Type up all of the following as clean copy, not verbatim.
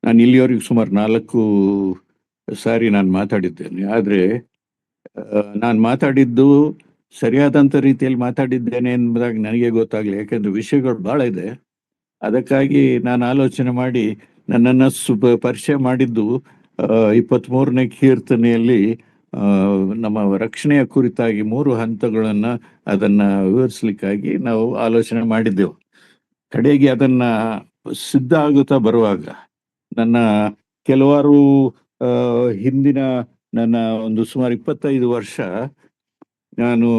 ನಾನು ಇಲ್ಲಿಯವರೆಗೆ ಸುಮಾರು 4 ಸಾರಿ ನಾನು ಮಾತಾಡಿದ್ದೇನೆ. ಆದರೆ ನಾನು ಮಾತಾಡಿದ್ದು ಸರಿಯಾದಂಥ ರೀತಿಯಲ್ಲಿ ಮಾತಾಡಿದ್ದೇನೆ ಎಂಬುದಾಗಿ ನನಗೆ ಗೊತ್ತಾಗಲಿ. ಯಾಕೆಂದ್ರೆ ವಿಷಯಗಳು ಬಹಳ ಇದೆ. ಅದಕ್ಕಾಗಿ ನಾನು ಆಲೋಚನೆ ಮಾಡಿ ನನ್ನನ್ನು ಪರಿಚಯ ಮಾಡಿದ್ದು 23ನೇ ಕೀರ್ತನೆಯಲ್ಲಿ ಆ, ನಮ್ಮ ರಕ್ಷಣೆಯ ಕುರಿತಾಗಿ 3 ಹಂತಗಳನ್ನು ಅದನ್ನ ವಿವರಿಸ್ಲಿಕ್ಕಾಗಿ ನಾವು ಆಲೋಚನೆ ಮಾಡಿದ್ದೆವು. ಕಡೆಗೆ ಅದನ್ನ ಸಿದ್ಧ ಆಗುತ್ತಾ ಬರುವಾಗ ನನ್ನ ಕೆಲವಾರು ಆ, ಹಿಂದಿನ ನನ್ನ ಒಂದು ಸುಮಾರು 25 ವರ್ಷ ನಾನು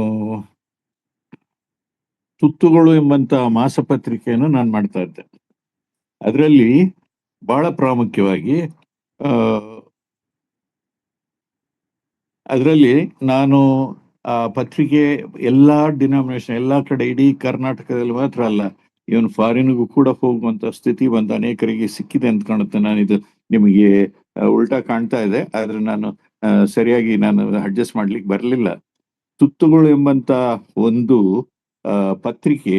ತುತ್ತುಗಳು ಎಂಬಂತಹ ಮಾಸಪತ್ರಿಕೆಯನ್ನು ನಾನು ಮಾಡ್ತಾ ಇದ್ದೆ. ಅದರಲ್ಲಿ ಬಹಳ ಪ್ರಾಮುಖ್ಯವಾಗಿ ಆ, ಅದರಲ್ಲಿ ನಾನು ಆ ಪತ್ರಿಕೆ ಎಲ್ಲಾ ಡಿನಾಮಿನೇಷನ್ ಎಲ್ಲಾ ಕಡೆ ಇಡೀ ಕರ್ನಾಟಕದಲ್ಲಿ ಮಾತ್ರ ಅಲ್ಲ, ಇವನ್ ಫಾರಿನ್ಗೂ ಕೂಡ ಹೋಗುವಂತ ಸ್ಥಿತಿ ಬಂದು ಅನೇಕರಿಗೆ ಸಿಕ್ಕಿದೆ ಅಂತ ಕಾಣುತ್ತೆ. ನಾನಿದು ನಿಮಗೆ ಉಲ್ಟಾ ಕಾಣ್ತಾ ಇದೆ, ಆದ್ರೆ ನಾನು ಸರಿಯಾಗಿ ನಾನು ಅಡ್ಜಸ್ಟ್ ಮಾಡ್ಲಿಕ್ಕೆ ಬರಲಿಲ್ಲ. ತುತ್ತುಗಳು ಎಂಬಂತ ಒಂದು ಪತ್ರಿಕೆ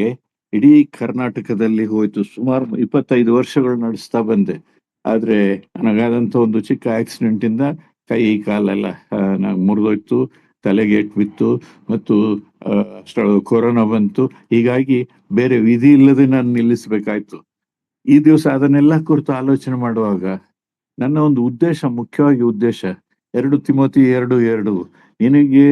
ಇಡೀ ಕರ್ನಾಟಕದಲ್ಲಿ ಹೋಯ್ತು. ಸುಮಾರು 25 ವರ್ಷಗಳು ನಡೆಸ್ತಾ ಬಂದೆ. ಆದ್ರೆ ನನಗಾದಂತ ಒಂದು ಚಿಕ್ಕ ಆಕ್ಸಿಡೆಂಟ್ ಇಂದ ಕೈ ಕಾಲೆಲ್ಲ ನಂಗೆ ಮುರಿದೋಯ್ತು, ತಲೆಗೆ ಏಟ್ ಬಿತ್ತು, ಮತ್ತು ಅಷ್ಟರೊಳಗೆ ಕೊರೋನಾ ಬಂತು. ಹೀಗಾಗಿ ಬೇರೆ ವಿಧಿ ಇಲ್ಲದೆ ನಾನು ನಿಲ್ಲಿಸ್ಬೇಕಾಯ್ತು. ಈ ದಿವಸ ಅದನ್ನೆಲ್ಲ ಕುರಿತು ಆಲೋಚನೆ ಮಾಡುವಾಗ ನನ್ನ ಒಂದು ಉದ್ದೇಶ, ಮುಖ್ಯವಾಗಿ ಉದ್ದೇಶ 2 ತಿಮೋತಿ 2:2, ನಿನಗೆ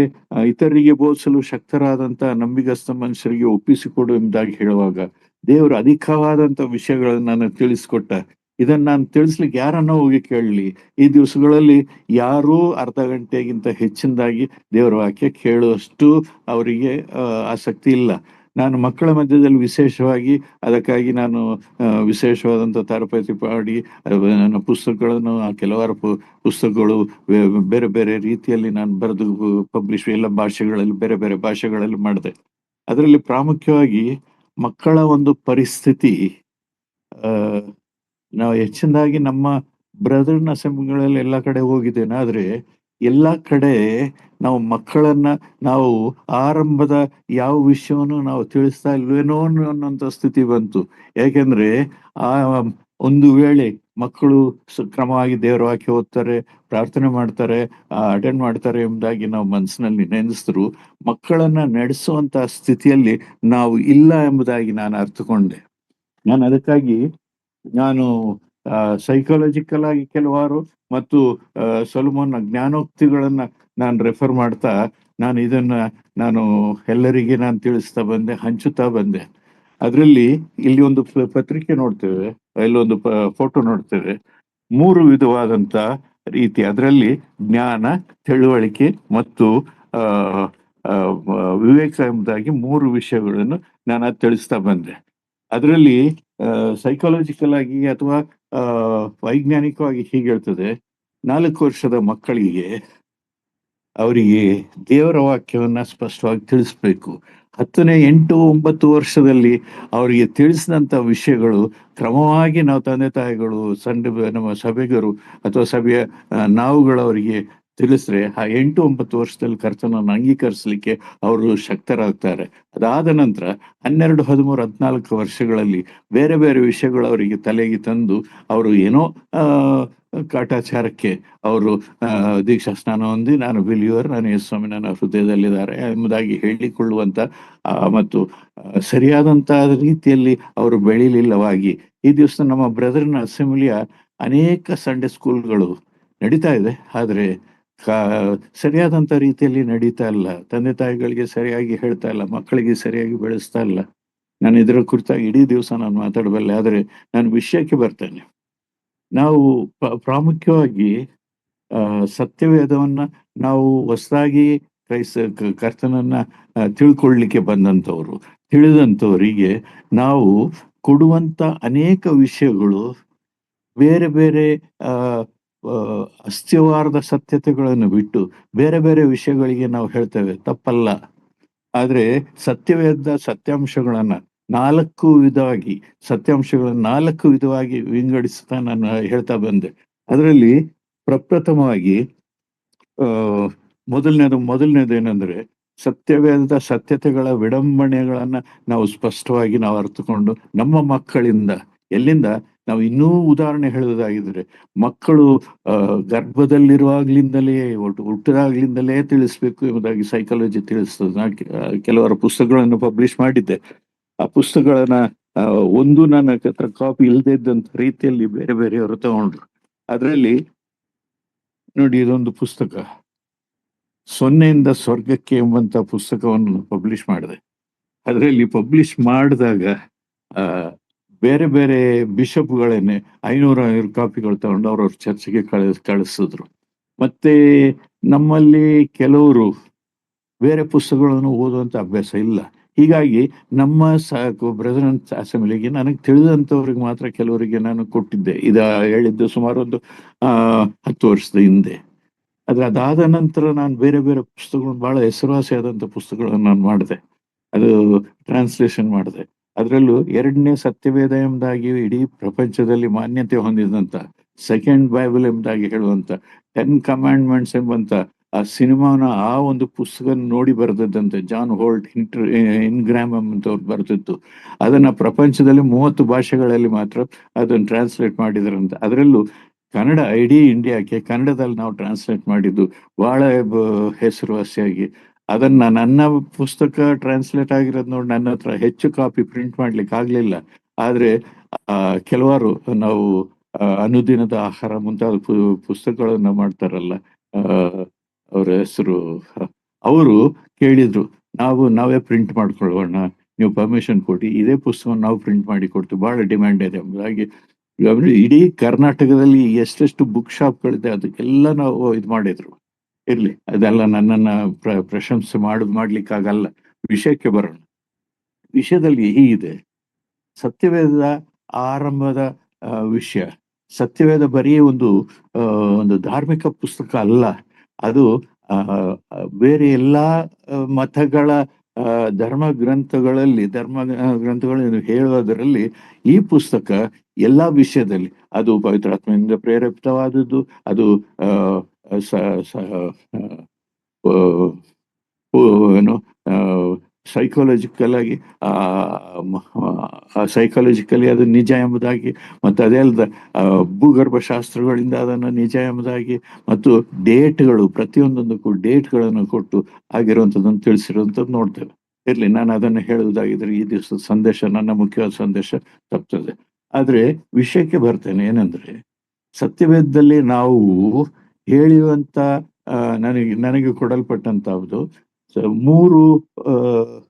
ಇತರರಿಗೆ ಬೋಧಿಸಲು ಶಕ್ತರಾದಂತ ನಂಬಿಗಸ್ತ ಮನುಷ್ಯರಿಗೆ ಒಪ್ಪಿಸಿಕೊಡು ಎಂಬುದಾಗಿ ಹೇಳುವಾಗ ದೇವರು ಅಧಿಕವಾದಂತ ವಿಷಯಗಳನ್ನು ನನಗೆ ತಿಳಿಸ್ಕೊಟ್ಟ. ಇದನ್ನ ನಾನು ತಿಳಿಸ್ಲಿಕ್ಕೆ ಯಾರನ್ನ ಹೋಗಿ ಕೇಳಲಿ? ಈ ದಿವಸಗಳಲ್ಲಿ ಯಾರೂ ಅರ್ಧ ಗಂಟೆಗಿಂತ ಹೆಚ್ಚಿನದಾಗಿ ದೇವರ ವಾಕ್ಯ ಕೇಳುವಷ್ಟು ಅವರಿಗೆ ಆಸಕ್ತಿ ಇಲ್ಲ. ನಾನು ಮಕ್ಕಳ ಮಧ್ಯದಲ್ಲಿ ವಿಶೇಷವಾಗಿ ಅದಕ್ಕಾಗಿ ನಾನು ವಿಶೇಷವಾದಂಥ ತರಬೇತಿ ಮಾಡಿ ನನ್ನ ಪುಸ್ತಕಗಳನ್ನು, ಕೆಲವಾರು ಪುಸ್ತಕಗಳು ಬೇರೆ ಬೇರೆ ರೀತಿಯಲ್ಲಿ ನಾನು ಬರೆದು ಪಬ್ಲಿಷ್ ಎಲ್ಲ ಭಾಷೆಗಳಲ್ಲಿ, ಬೇರೆ ಬೇರೆ ಭಾಷೆಗಳಲ್ಲಿ ಮಾಡಿದೆ. ಅದರಲ್ಲಿ ಪ್ರಾಮುಖ್ಯವಾಗಿ ಮಕ್ಕಳ ಒಂದು ಪರಿಸ್ಥಿತಿ, ನಾವು ಹೆಚ್ಚಿನದಾಗಿ ನಮ್ಮ ಬ್ರದರ್ನ ಅಸೆಂಬ್ಲಿಗಳಲ್ಲಿ ಎಲ್ಲ ಕಡೆ ಹೋಗಿದ್ದೇನೆ. ಆದ್ರೆ ಎಲ್ಲ ಕಡೆ ನಾವು ಮಕ್ಕಳನ್ನ ನಾವು ಆರಂಭದ ಯಾವ ವಿಷಯವನ್ನು ನಾವು ತಿಳಿಸ್ತಾ ಇಲ್ವೇನೋ ಅನ್ನೋಂಥ ಸ್ಥಿತಿ ಬಂತು. ಯಾಕೆಂದ್ರೆ ಆ ಒಂದು ವೇಳೆ ಮಕ್ಕಳು ಕ್ರಮವಾಗಿ ದೇವರ ವಾಕ್ಯ ಓದ್ತಾರೆ, ಪ್ರಾರ್ಥನೆ ಮಾಡ್ತಾರೆ, ಅಟೆಂಡ್ ಮಾಡ್ತಾರೆ ಎಂಬುದಾಗಿ ನಾವು ಮನಸ್ಸಿನಲ್ಲಿ ನೆನೆಸಿದ್ರು, ಮಕ್ಕಳನ್ನ ನಡೆಸುವಂತ ಸ್ಥಿತಿಯಲ್ಲಿ ನಾವು ಇಲ್ಲ ಎಂಬುದಾಗಿ ನಾನು ಅರ್ಥಕೊಂಡೆ. ನಾನು ಅದಕ್ಕಾಗಿ ನಾನು ಸೈಕಾಲಜಿಕಲ್ ಆಗಿ ಕೆಲವಾರು ಮತ್ತು ಸೊಲೊಮೋನ ಜ್ಞಾನೋಕ್ತಿಗಳನ್ನ ನಾನು ರೆಫರ್ ಮಾಡ್ತಾ ನಾನು ಎಲ್ಲರಿಗೆ ನಾನು ತಿಳಿಸ್ತಾ ಬಂದೆ, ಹಂಚುತ್ತಾ ಬಂದೆ. ಅದರಲ್ಲಿ ಇಲ್ಲಿ ಒಂದು ಪತ್ರಿಕೆ ನೋಡ್ತೇವೆ, ಇಲ್ಲೊಂದು ಫೋಟೋ ನೋಡ್ತೇವೆ. 3 ವಿಧವಾದಂತ ರೀತಿ, ಅದರಲ್ಲಿ ಜ್ಞಾನ, ತಿಳುವಳಿಕೆ ಮತ್ತು ಆ ವಿವೇಕ ಎಂಬುದಾಗಿ 3 ವಿಷಯಗಳನ್ನು ನಾನು ತಿಳಿಸ್ತಾ ಬಂದೆ. ಅದರಲ್ಲಿ ಸೈಕಾಲಜಿಕಲ್ ಆಗಿ ಅಥವಾ ವೈಜ್ಞಾನಿಕವಾಗಿ ಹೀಗೆ ಹೇಳ್ತದೆ, 4 ವರ್ಷದ ಮಕ್ಕಳಿಗೆ ಅವರಿಗೆ ದೇವರ ವಾಕ್ಯವನ್ನ ಸ್ಪಷ್ಟವಾಗಿ ತಿಳಿಸ್ಬೇಕು. 10ನೇ 8, 9 ವರ್ಷದಲ್ಲಿ ಅವರಿಗೆ ತಿಳಿಸಿದಂತ ವಿಷಯಗಳು ಕ್ರಮವಾಗಿ ನಾವು ತಂದೆ ತಾಯಿಗಳು, ನಮ್ಮ ಸಭೆಗರು ಅಥವಾ ಸಭೆಯ ನಾವುಗಳವರಿಗೆ ತಿಳಿಸ್ರೆ ಆ 8, 9 ವರ್ಷದಲ್ಲಿ ಕರ್ತನನ್ನು ಅಂಗೀಕರಿಸಲಿಕ್ಕೆ ಅವರು ಶಕ್ತರಾಗ್ತಾರೆ. ಅದಾದ ನಂತರ 12, 13, 14 ವರ್ಷಗಳಲ್ಲಿ ಬೇರೆ ಬೇರೆ ವಿಷಯಗಳು ಅವರಿಗೆ ತಲೆಗೆ ತಂದು ಅವರು ಏನೋ ಕಾಟಾಚಾರಕ್ಕೆ ಅವರು ದೀಕ್ಷಾ ಸ್ನಾನ ಹೊಂದಿ ನಾನು ಬಿಲಿಯರ್, ನಾನು ಯೇಸುಸ್ವಾಮಿ ನನ್ನ ಹೃದಯದಲ್ಲಿದ್ದಾರೆ ಎಂಬುದಾಗಿ ಹೇಳಿಕೊಳ್ಳುವಂತ ಮತ್ತು ಸರಿಯಾದಂತ ರೀತಿಯಲ್ಲಿ ಅವರು ಬೆಳಿಲಿಲ್ಲವಾಗಿ ಈ ದಿವಸ ನಮ್ಮ ಬ್ರದರ್ನ ಅಸೆಂಬ್ಲಿಯ ಅನೇಕ ಸಂಡೇ ಸ್ಕೂಲ್ಗಳು ನಡೀತಾ ಇದೆ. ಆದ್ರೆ ಸರಿಯಾದಂತ ರೀತಿಯಲ್ಲಿ ನಡೀತಾ ಇಲ್ಲ. ತಂದೆ ತಾಯಿಗಳಿಗೆ ಸರಿಯಾಗಿ ಹೇಳ್ತಾ ಇಲ್ಲ, ಮಕ್ಕಳಿಗೆ ಸರಿಯಾಗಿ ಬೆಳೆಸ್ತಾ ಇಲ್ಲ. ನಾನು ಇದರ ಕುರಿತಾಗಿ ಇಡೀ ದಿವಸ ನಾನು ಮಾತಾಡಬಲ್ಲೆ, ಆದರೆ ನಾನು ವಿಷಯಕ್ಕೆ ಬರ್ತೇನೆ. ನಾವು ಪ್ರಾಮುಖ್ಯವಾಗಿ ಸತ್ಯವೇದವನ್ನ ನಾವು ಹೊಸದಾಗಿ ಕರ್ತನನ್ನ ತಿಳ್ಕೊಳ್ಳಿಕ್ಕೆ ಬಂದಂಥವ್ರು, ತಿಳಿದಂಥವರಿಗೆ ನಾವು ಕೊಡುವಂತ ಅನೇಕ ವಿಷಯಗಳು ಬೇರೆ ಬೇರೆ ಅಸ್ಥಿವಾರದ ಸತ್ಯತೆಗಳನ್ನು ಬಿಟ್ಟು ಬೇರೆ ಬೇರೆ ವಿಷಯಗಳಿಗೆ ನಾವು ಹೇಳ್ತೇವೆ, ತಪ್ಪಲ್ಲ. ಆದ್ರೆ ಸತ್ಯವೇದ ಸತ್ಯಾಂಶಗಳನ್ನ 4 ವಿಧವಾಗಿ, ಸತ್ಯಾಂಶಗಳನ್ನ 4 ವಿಧವಾಗಿ ವಿಂಗಡಿಸ್ತಾ ನಾನು ಹೇಳ್ತಾ ಬಂದೆ. ಅದರಲ್ಲಿ ಪ್ರಪ್ರಥಮವಾಗಿ ಮೊದಲನೇದು ಏನಂದ್ರೆ, ಸತ್ಯವೇದ ಸತ್ಯತೆಗಳ ವಿಡಂಬನೆಗಳನ್ನ ನಾವು ಸ್ಪಷ್ಟವಾಗಿ ನಾವು ಅರ್ಥಕೊಂಡು ನಮ್ಮ ಮಕ್ಕಳಿಂದ, ಎಲ್ಲಿಂದ ನಾವು ಇನ್ನೂ ಉದಾಹರಣೆ ಹೇಳೋದಾಗಿದ್ರೆ, ಮಕ್ಕಳು ಗರ್ಭದಲ್ಲಿರುವಾಗ್ಲಿಂದಲೇ ಹುಟ್ಟಿದಾಗ್ಲಿಂದಲೇ ತಿಳಿಸ್ಬೇಕು ಎಂಬುದಾಗಿ ಸೈಕಾಲಜಿ ತಿಳಿಸ್ತದೆ. ನಾನು ಕೆಲವರ ಪುಸ್ತಕಗಳನ್ನು ಪಬ್ಲಿಷ್ ಮಾಡಿದ್ದೆ. ಆ ಪುಸ್ತಕಗಳನ್ನ ಒಂದು ನನ್ನ ಹತ್ರ ಕಾಪಿ ಇಲ್ಲದೆ ಇದ್ದಂತ ರೀತಿಯಲ್ಲಿ ಬೇರೆ ಬೇರೆಯವರು ತಗೊಂಡ್ರು. ಅದರಲ್ಲಿ ನೋಡಿ, ಇದೊಂದು ಪುಸ್ತಕ, ಸೊನ್ನೆಯಿಂದ ಸ್ವರ್ಗಕ್ಕೆ ಎಂಬಂತ ಪುಸ್ತಕವನ್ನು ಪಬ್ಲಿಷ್ ಮಾಡಿದೆ. ಅದರಲ್ಲಿ ಪಬ್ಲಿಷ್ ಮಾಡಿದಾಗ ಬೇರೆ ಬೇರೆ ಬಿಷಪ್ಗಳನ್ನೇ 500 ಕಾಪಿಗಳು ತಗೊಂಡು ಅವ್ರವ್ರ ಚರ್ಚೆಗೆ ಕಳಿಸಿದ್ರು. ಮತ್ತೆ ನಮ್ಮಲ್ಲಿ ಕೆಲವರು ಬೇರೆ ಪುಸ್ತಕಗಳನ್ನು ಓದುವಂತ ಅಭ್ಯಾಸ ಇಲ್ಲ. ಹೀಗಾಗಿ ನಮ್ಮ ಬ್ರದರ್ ಅಸೆಂಬ್ಲಿಗೆ ನನಗೆ ತಿಳಿದಂಥವ್ರಿಗೆ ಮಾತ್ರ ಕೆಲವರಿಗೆ ನಾನು ಕೊಟ್ಟಿದ್ದೆ. ಹೇಳಿದ್ದು ಸುಮಾರು ಒಂದು 10 ವರ್ಷದ ಹಿಂದೆ. ಆದ್ರೆ ಅದಾದ ನಂತರ ನಾನು ಬೇರೆ ಬೇರೆ ಪುಸ್ತಕಗಳು, ಬಹಳ ಹೆಸರುವಾಸಿಯಾದಂಥ ಪುಸ್ತಕಗಳನ್ನು ನಾನು ಮಾಡಿದೆ. ಅದು ಟ್ರಾನ್ಸ್ಲೇಷನ್ ಮಾಡಿದೆ. ಅದರಲ್ಲೂ 2ನೇ ಸತ್ಯವೇದ ಎಂಬುದಾಗಿ ಇಡೀ ಪ್ರಪಂಚದಲ್ಲಿ ಮಾನ್ಯತೆ ಹೊಂದಿದಂತ ಸೆಕೆಂಡ್ ಬೈಬಲ್ ಎಂಬುದಾಗಿ ಹೇಳುವಂತ 10 ಕಮಾಂಡ್ಮೆಂಟ್ಸ್ ಎಂಬಂತ ಆ ಸಿನಿಮಾನ, ಆ ಒಂದು ಪುಸ್ತಕ ನೋಡಿ ಬರೆದದ್ದಂತೆ ಜಾನ್ ಹೋಲ್ಟ್ ಇನ್ಗ್ರಾಮ್ ಅಂತವ್ರು ಬರೆದಿದ್ದು. ಅದನ್ನ ಪ್ರಪಂಚದಲ್ಲಿ 30 ಭಾಷೆಗಳಲ್ಲಿ ಮಾತ್ರ ಅದನ್ನು ಟ್ರಾನ್ಸ್ಲೇಟ್ ಮಾಡಿದ್ರಂತೆ. ಅದರಲ್ಲೂ ಕನ್ನಡ, ಇಡೀ ಇಂಡಿಯಾಕ್ಕೆ ಕನ್ನಡದಲ್ಲಿ ನಾವು ಟ್ರಾನ್ಸ್ಲೇಟ್ ಮಾಡಿದ್ದು ಬಹಳ ಹೆಸರುವಾಸಿಯಾಗಿ. ಅದನ್ನ ನನ್ನ ಪುಸ್ತಕ ಟ್ರಾನ್ಸ್ಲೇಟ್ ಆಗಿರೋದು ನೋಡಿ ನನ್ನ ಹತ್ರ ಹೆಚ್ಚು ಕಾಪಿ ಪ್ರಿಂಟ್ ಮಾಡ್ಲಿಕ್ಕೆ ಆಗ್ಲಿಲ್ಲ. ಆದ್ರೆ ಕೆಲವಾರು ನಾವು ಅನುದಿನದ ಆಹಾರ ಮುಂತಾದ ಪುಸ್ತಕಗಳನ್ನ ಮಾಡ್ತಾರಲ್ಲ, ಅವರ ಹೆಸರು, ಅವರು ಕೇಳಿದ್ರು, ನಾವೇ ಪ್ರಿಂಟ್ ಮಾಡ್ಕೊಳ್ಳೋಣ, ನೀವು ಪರ್ಮಿಷನ್ ಕೊಡಿ, ಇದೇ ಪುಸ್ತಕವನ್ನು ನಾವು ಪ್ರಿಂಟ್ ಮಾಡಿ ಕೊಡ್ತೀವಿ, ಬಹಳ ಡಿಮ್ಯಾಂಡ್ ಇದೆ ಎಂಬುದಾಗಿ. ಇಡೀ ಕರ್ನಾಟಕದಲ್ಲಿ ಎಷ್ಟೆಷ್ಟು ಬುಕ್ ಶಾಪ್ಗಳಿದೆ ಅದಕ್ಕೆಲ್ಲ ನಾವು ಇದು ಮಾಡಿದ್ರು. ಇರ್ಲಿ, ಅದೆಲ್ಲ ನನ್ನನ್ನ ಪ್ರಶಂಸೆ ಮಾಡ್ಲಿಕ್ಕಾಗಲ್ಲ. ವಿಷಯಕ್ಕೆ ಬರೋಣ. ವಿಷಯದಲ್ಲಿ ಹೀಗಿದೆ, ಸತ್ಯವೇದ ಆರಂಭದ ವಿಷಯ. ಸತ್ಯವೇದ ಬರೀ ಒಂದು ಧಾರ್ಮಿಕ ಪುಸ್ತಕ ಅಲ್ಲ. ಅದು ಬೇರೆ ಎಲ್ಲಾ ಮತಗಳ ಧರ್ಮ ಗ್ರಂಥಗಳಲ್ಲಿ ಹೇಳುವುದರಲ್ಲಿ ಈ ಪುಸ್ತಕ ಎಲ್ಲಾ ವಿಷಯದಲ್ಲಿ, ಅದು ಪವಿತ್ರಾತ್ಮದಿಂದ ಪ್ರೇರೇಪಿತವಾದದ್ದು, ಅದು ಏನು ಸೈಕಾಲಜಿಕಲ್ ಆಗಿ ಸೈಕಾಲಜಿಕಲಿ ಅದು ನಿಜ ಎಂಬುದಾಗಿ, ಮತ್ತು ಅದೇ ಅಲ್ಲದ ಭೂಗರ್ಭ ಶಾಸ್ತ್ರಗಳಿಂದ ಅದನ್ನು ನಿಜ ಎಂಬುದಾಗಿ, ಮತ್ತು ಡೇಟ್ಗಳು, ಪ್ರತಿಯೊಂದೊಂದಕ್ಕೂ ಡೇಟ್ಗಳನ್ನು ಕೊಟ್ಟು ಆಗಿರುವಂಥದ್ದನ್ನು ತಿಳಿಸಿರುವಂಥದ್ದು ನೋಡ್ತೇವೆ. ಇರ್ಲಿ, ನಾನು ಅದನ್ನು ಹೇಳುವುದಾಗಿದ್ರೆ ಈ ದಿವಸದ ಸಂದೇಶ, ನನ್ನ ಮುಖ್ಯವಾದ ಸಂದೇಶ ತಪ್ತದೆ. ಆದ್ರೆ ವಿಷಯಕ್ಕೆ ಬರ್ತೇನೆ. ಏನಂದ್ರೆ, ಸತ್ಯವೇದದಲ್ಲಿ ನಾವು ಹೇಳುವಂತ ನನಗೆ ಕೊಡಲ್ಪಟ್ಟಂತಹದ್ದು 3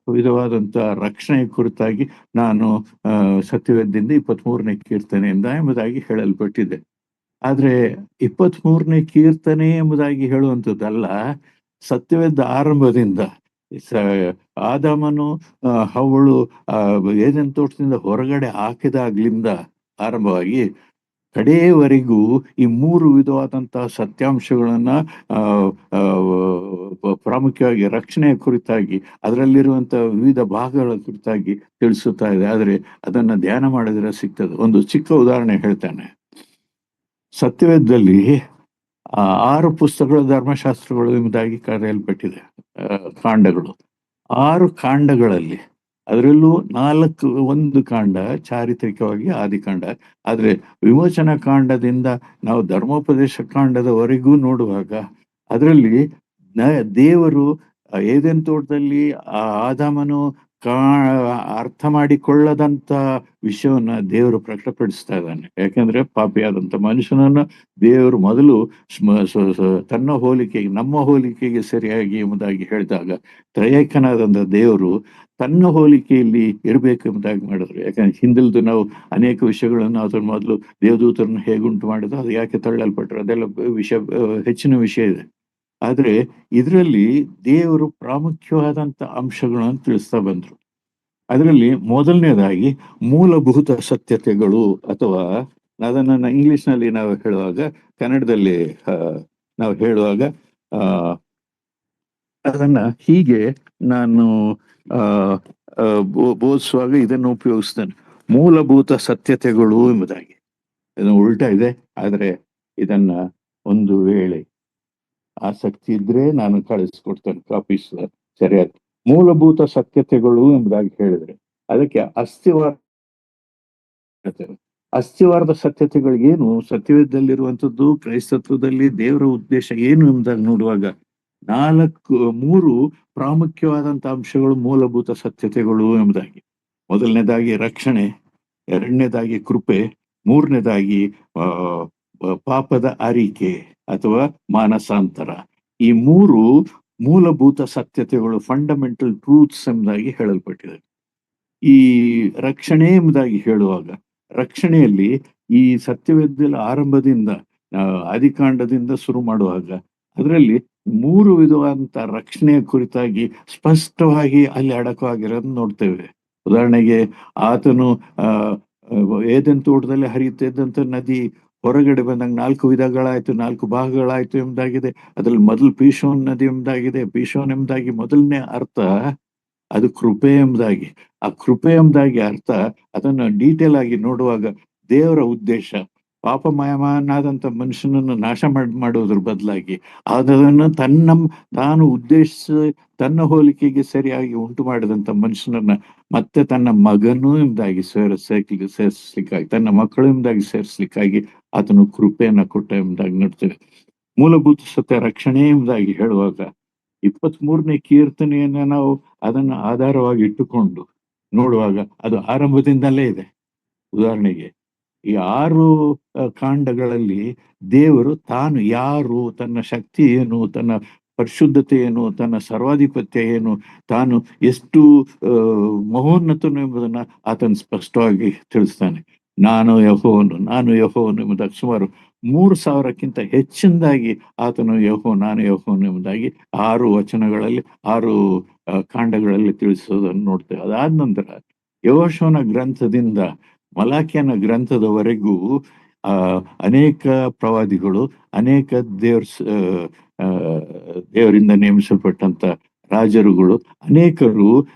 ವಿಧವಾದಂತ ರಕ್ಷಣೆ ಕುರಿತಾಗಿ ನಾನು ಸತ್ಯವೇದದಿಂದ 23ನೇ ಕೀರ್ತನೆಯಿಂದ ಎಂಬುದಾಗಿ ಹೇಳಲ್ಪಟ್ಟಿದೆ. ಆದ್ರೆ 23ನೇ ಕೀರ್ತನೆ ಎಂಬುದಾಗಿ ಹೇಳುವಂಥದ್ದಲ್ಲ. ಸತ್ಯವೇದ ಆರಂಭದಿಂದ ಆದಾಮನು ಹವ್ವಳು ಏದೆನ್ ತೋಟದಿಂದ ಹೊರಗಡೆ ಹಾಕಿದಾಗ್ಲಿಂದ ಆರಂಭವಾಗಿ ಕಡೆಯವರೆಗೂ ಈ 3 ವಿಧವಾದಂತಹ ಸತ್ಯಾಂಶಗಳನ್ನ ಪ್ರಾಮುಖ್ಯವಾಗಿ ರಕ್ಷಣೆಯ ಕುರಿತಾಗಿ, ಅದರಲ್ಲಿರುವಂತಹ ವಿವಿಧ ಭಾಗಗಳ ಕುರಿತಾಗಿ ತಿಳಿಸುತ್ತಾ ಇದೆ. ಆದ್ರೆ ಅದನ್ನ ಧ್ಯಾನ ಮಾಡಿದ್ರೆ ಸಿಗ್ತದೆ. ಒಂದು ಚಿಕ್ಕ ಉದಾಹರಣೆ ಹೇಳ್ತೇನೆ. ಸತ್ಯವೇದದಲ್ಲಿ 6 ಪುಸ್ತಕಗಳು ಧರ್ಮಶಾಸ್ತ್ರಗಳು ಎಂಬುದಾಗಿ ಕರೆಯಲ್ಪಟ್ಟಿದೆ, ಕಾಂಡಗಳು. 6 ಕಾಂಡಗಳಲ್ಲಿ ಅದರಲ್ಲೂ 1 ಕಾಂಡ ಚಾರಿತ್ರಿಕವಾಗಿ ಆದಿಕಾಂಡ. ಆದ್ರೆ ವಿಮೋಚನಾ ಕಾಂಡದಿಂದ ನಾವು ಧರ್ಮೋಪದೇಶ ಕಾಂಡದವರೆಗೂ ನೋಡುವಾಗ ಅದರಲ್ಲಿ ದೇವರು ಏದೆನ್ ತೋಟದಲ್ಲಿ ಆದಾಮನು ಅರ್ಥ ಮಾಡಿಕೊಳ್ಳದಂತ ವಿಷಯವನ್ನ ದೇವರು ಪ್ರಕಟಪಡಿಸ್ತಾ ಇದ್ದಾನೆ. ಯಾಕಂದ್ರೆ ಪಾಪಿಯಾದಂತ ಮನುಷ್ಯನನ್ನ ದೇವರು ಮೊದಲು ತನ್ನ ಹೋಲಿಕೆಗೆ, ನಮ್ಮ ಹೋಲಿಕೆಗೆ ಸರಿಯಾಗಿ ಎಂಬುದಾಗಿ ಹೇಳಿದಾಗ, ತ್ರಯೇಕನಾದಂತ ದೇವರು ತನ್ನ ಹೋಲಿಕೆಯಲ್ಲಿ ಇರಬೇಕೆಂಬುದಾಗಿ ಮಾಡಿದ್ರು. ಯಾಕಂದ್ರೆ ಹಿಂದಿಲ್ದು ನಾವು ಅನೇಕ ವಿಷಯಗಳನ್ನು ಅದರ ಮೊದಲು ದೇವದೂತರನ್ನು ಹೇಗುಂಟು ಮಾಡಿದ್ರು, ಅದು ಯಾಕೆ ತಳ್ಳಲ್ಪಟ್ರು, ಅದೆಲ್ಲ ಹೆಚ್ಚಿನ ವಿಷಯ ಇದೆ. ಆದ್ರೆ ಇದರಲ್ಲಿ ದೇವರು ಪ್ರಾಮುಖ್ಯವಾದಂತ ಅಂಶಗಳನ್ನು ತಿಳಿಸ್ತಾ ಬಂದ್ರು. ಅದರಲ್ಲಿ ಮೊದಲನೇದಾಗಿ ಮೂಲಭೂತ ಸತ್ಯತೆಗಳು, ಅಥವಾ ಅದನ್ನ ಇಂಗ್ಲಿಷ್ನಲ್ಲಿ ನಾವು ಹೇಳುವಾಗ, ಕನ್ನಡದಲ್ಲಿ ನಾವು ಹೇಳುವಾಗ ಅದನ್ನ ಹೀಗೆ ನಾನು ಬೋಧಿಸುವಾಗ ಇದನ್ನು ಉಪಯೋಗಿಸ್ತೇನೆ, ಮೂಲಭೂತ ಸತ್ಯತೆಗಳು ಎಂಬುದಾಗಿ. ಇದನ್ನು ಉಲ್ಟಾ ಇದೆ, ಆದ್ರೆ ಇದನ್ನ ಒಂದು ವೇಳೆ ಆಸಕ್ತಿ ಇದ್ರೆ ನಾನು ಕಳಿಸ್ಕೊಡ್ತೇನೆ ಕಾಪೀಸ್ ಸರಿಯಾಗಿ. ಮೂಲಭೂತ ಸತ್ಯತೆಗಳು ಎಂಬುದಾಗಿ ಹೇಳಿದ್ರೆ ಅದಕ್ಕೆ ಅಸ್ಥಿವಾರ ಅಸ್ಥಿವಾರದ ಸತ್ಯತೆಗಳಿಗೇನು, ಸತ್ಯವೇದದಲ್ಲಿರುವಂಥದ್ದು, ಕ್ರೈಸ್ತತ್ವದಲ್ಲಿ ದೇವರ ಉದ್ದೇಶ ಏನು ಎಂಬುದಾಗಿ ನೋಡುವಾಗ ಮೂರು ಪ್ರಾಮುಖ್ಯವಾದಂತ ಅಂಶಗಳು ಮೂಲಭೂತ ಸತ್ಯತೆಗಳು ಎಂಬುದಾಗಿ. ಮೊದಲನೇದಾಗಿ ರಕ್ಷಣೆ, ಎರಡನೇದಾಗಿ ಕೃಪೆ, ಮೂರನೇದಾಗಿ ಆ ಪಾಪದ ಅರಿಕೆ ಅಥವಾ ಮಾನಸಾಂತರ. ಈ ಮೂರು ಮೂಲಭೂತ ಸತ್ಯತೆಗಳು, ಫಂಡಮೆಂಟಲ್ ಟ್ರೂತ್ಸ್ ಎಂಬುದಾಗಿ ಹೇಳಲ್ಪಟ್ಟಿದೆ. ಈ ರಕ್ಷಣೆ ಎಂಬುದಾಗಿ ಹೇಳುವಾಗ ರಕ್ಷಣೆಯಲ್ಲಿ ಈ ಸತ್ಯವೇದದಲ್ಲಿ ಆರಂಭದಿಂದ ಆದಿಕಾಂಡದಿಂದ ಶುರು ಮಾಡುವಾಗ ಅದರಲ್ಲಿ ಮೂರು ವಿಧವಾದಂತ ರಕ್ಷಣೆಯ ಕುರಿತಾಗಿ ಸ್ಪಷ್ಟವಾಗಿ ಅಲ್ಲಿ ಅಡಕವಾಗಿರೋದನ್ನ ನೋಡ್ತೇವೆ. ಉದಾಹರಣೆಗೆ ಆತನು ಏದೆನ್ ತೋಟದಲ್ಲಿ ಹರಿಯುತ್ತಿದ್ದಂತ ನದಿ ಹೊರಗಡೆ ಬಂದಾಗ 4 ವಿಧಗಳಾಯ್ತು, 4 ಭಾಗಗಳಾಯ್ತು ಎಂಬುದಾಗಿದೆ. ಅದ್ರಲ್ಲಿ ಮೊದಲು ಪೀಶೋನ್ ನದಿ ಎಂಬುದಾಗಿದೆ. ಪೀಶೋನ್ ಎಂಬುದಾಗಿ ಮೊದಲನೇ ಅರ್ಥ ಅದು ಕೃಪೆ ಎಂಬುದಾಗಿ. ಆ ಕೃಪೆ ಎಂಬುದಾಗಿ ಅರ್ಥ ಅದನ್ನ ಡೀಟೇಲ್ ಆಗಿ ನೋಡುವಾಗ ದೇವರ ಉದ್ದೇಶ ಪಾಪಮಯನಾದಂತ ಮನುಷ್ಯನನ್ನು ನಾಶ ಮಾಡುವುದ್ರ ಬದಲಾಗಿ ಅದನ್ನು ತಾನು ಉದ್ದೇಶಿಸಿ ತನ್ನ ಹೋಲಿಕೆಗೆ ಸರಿಯಾಗಿ ಉಂಟು ಮಾಡಿದಂತ ಮನುಷ್ಯನನ್ನ ಮತ್ತೆ ತನ್ನ ಮಗನು ಎಂಬುದಾಗಿ ಸೇರಿಸ್ಲಿಕ್ಕಾಗಿ, ತನ್ನ ಮಕ್ಕಳು ಎಂಬುದಾಗಿ ಸೇರಿಸ್ಲಿಕ್ಕಾಗಿ ಆತನು ಕೃಪೆಯನ್ನ ಕೊಟ್ಟ ಎಂಬುದಾಗಿ ನೋಡ್ತೇವೆ. ಮೂಲಭೂತ ಸತ್ಯ ರಕ್ಷಣೆ ಎಂಬುದಾಗಿ ಹೇಳುವಾಗ 23ನೇ ಕೀರ್ತನೆಯನ್ನ ನಾವು ಅದನ್ನ ಆಧಾರವಾಗಿ ಇಟ್ಟುಕೊಂಡು ನೋಡುವಾಗ ಅದು ಆರಂಭದಿಂದಲೇ ಇದೆ. ಉದಾಹರಣೆಗೆ ಈ 6 ಕಾಂಡಗಳಲ್ಲಿ ದೇವರು ತಾನು ಯಾರು, ತನ್ನ ಶಕ್ತಿ ಏನು, ತನ್ನ ಪರಿಶುದ್ಧತೆ ಏನು, ತನ್ನ ಸರ್ವಾಧಿಪತ್ಯ ಏನು, ತಾನು ಎಷ್ಟು ಮಹೋನ್ನತನು ಎಂಬುದನ್ನ ಆತನು ಸ್ಪಷ್ಟವಾಗಿ ತಿಳಿಸ್ತಾನೆ. ನಾನು ಯೆಹೋವನು ಎಂಬುದಾಗಿ ಸುಮಾರು 3000ಕ್ಕಿಂತ ಹೆಚ್ಚಿನದಾಗಿ ಆತನು ನಾನು ಯೆಹೋವನು ಎಂಬುದಾಗಿ 6 ವಚನಗಳಲ್ಲಿ 6 ಕಾಂಡಗಳಲ್ಲಿ ತಿಳಿಸೋದನ್ನು ನೋಡ್ತೇವೆ. ಅದಾದ ನಂತರ ಯೆಹೋಶುವನ ಗ್ರಂಥದಿಂದ ಮಲಾಕ್ಯನ ಗ್ರಂಥದವರೆಗೂ ಅನೇಕ ಪ್ರವಾದಿಗಳು, ಅನೇಕ ದೇವರಿಂದ ನೇಮಿಸಲ್ಪಟ್ಟಂತ ರಾಜರುಗಳು, ಅನೇಕರು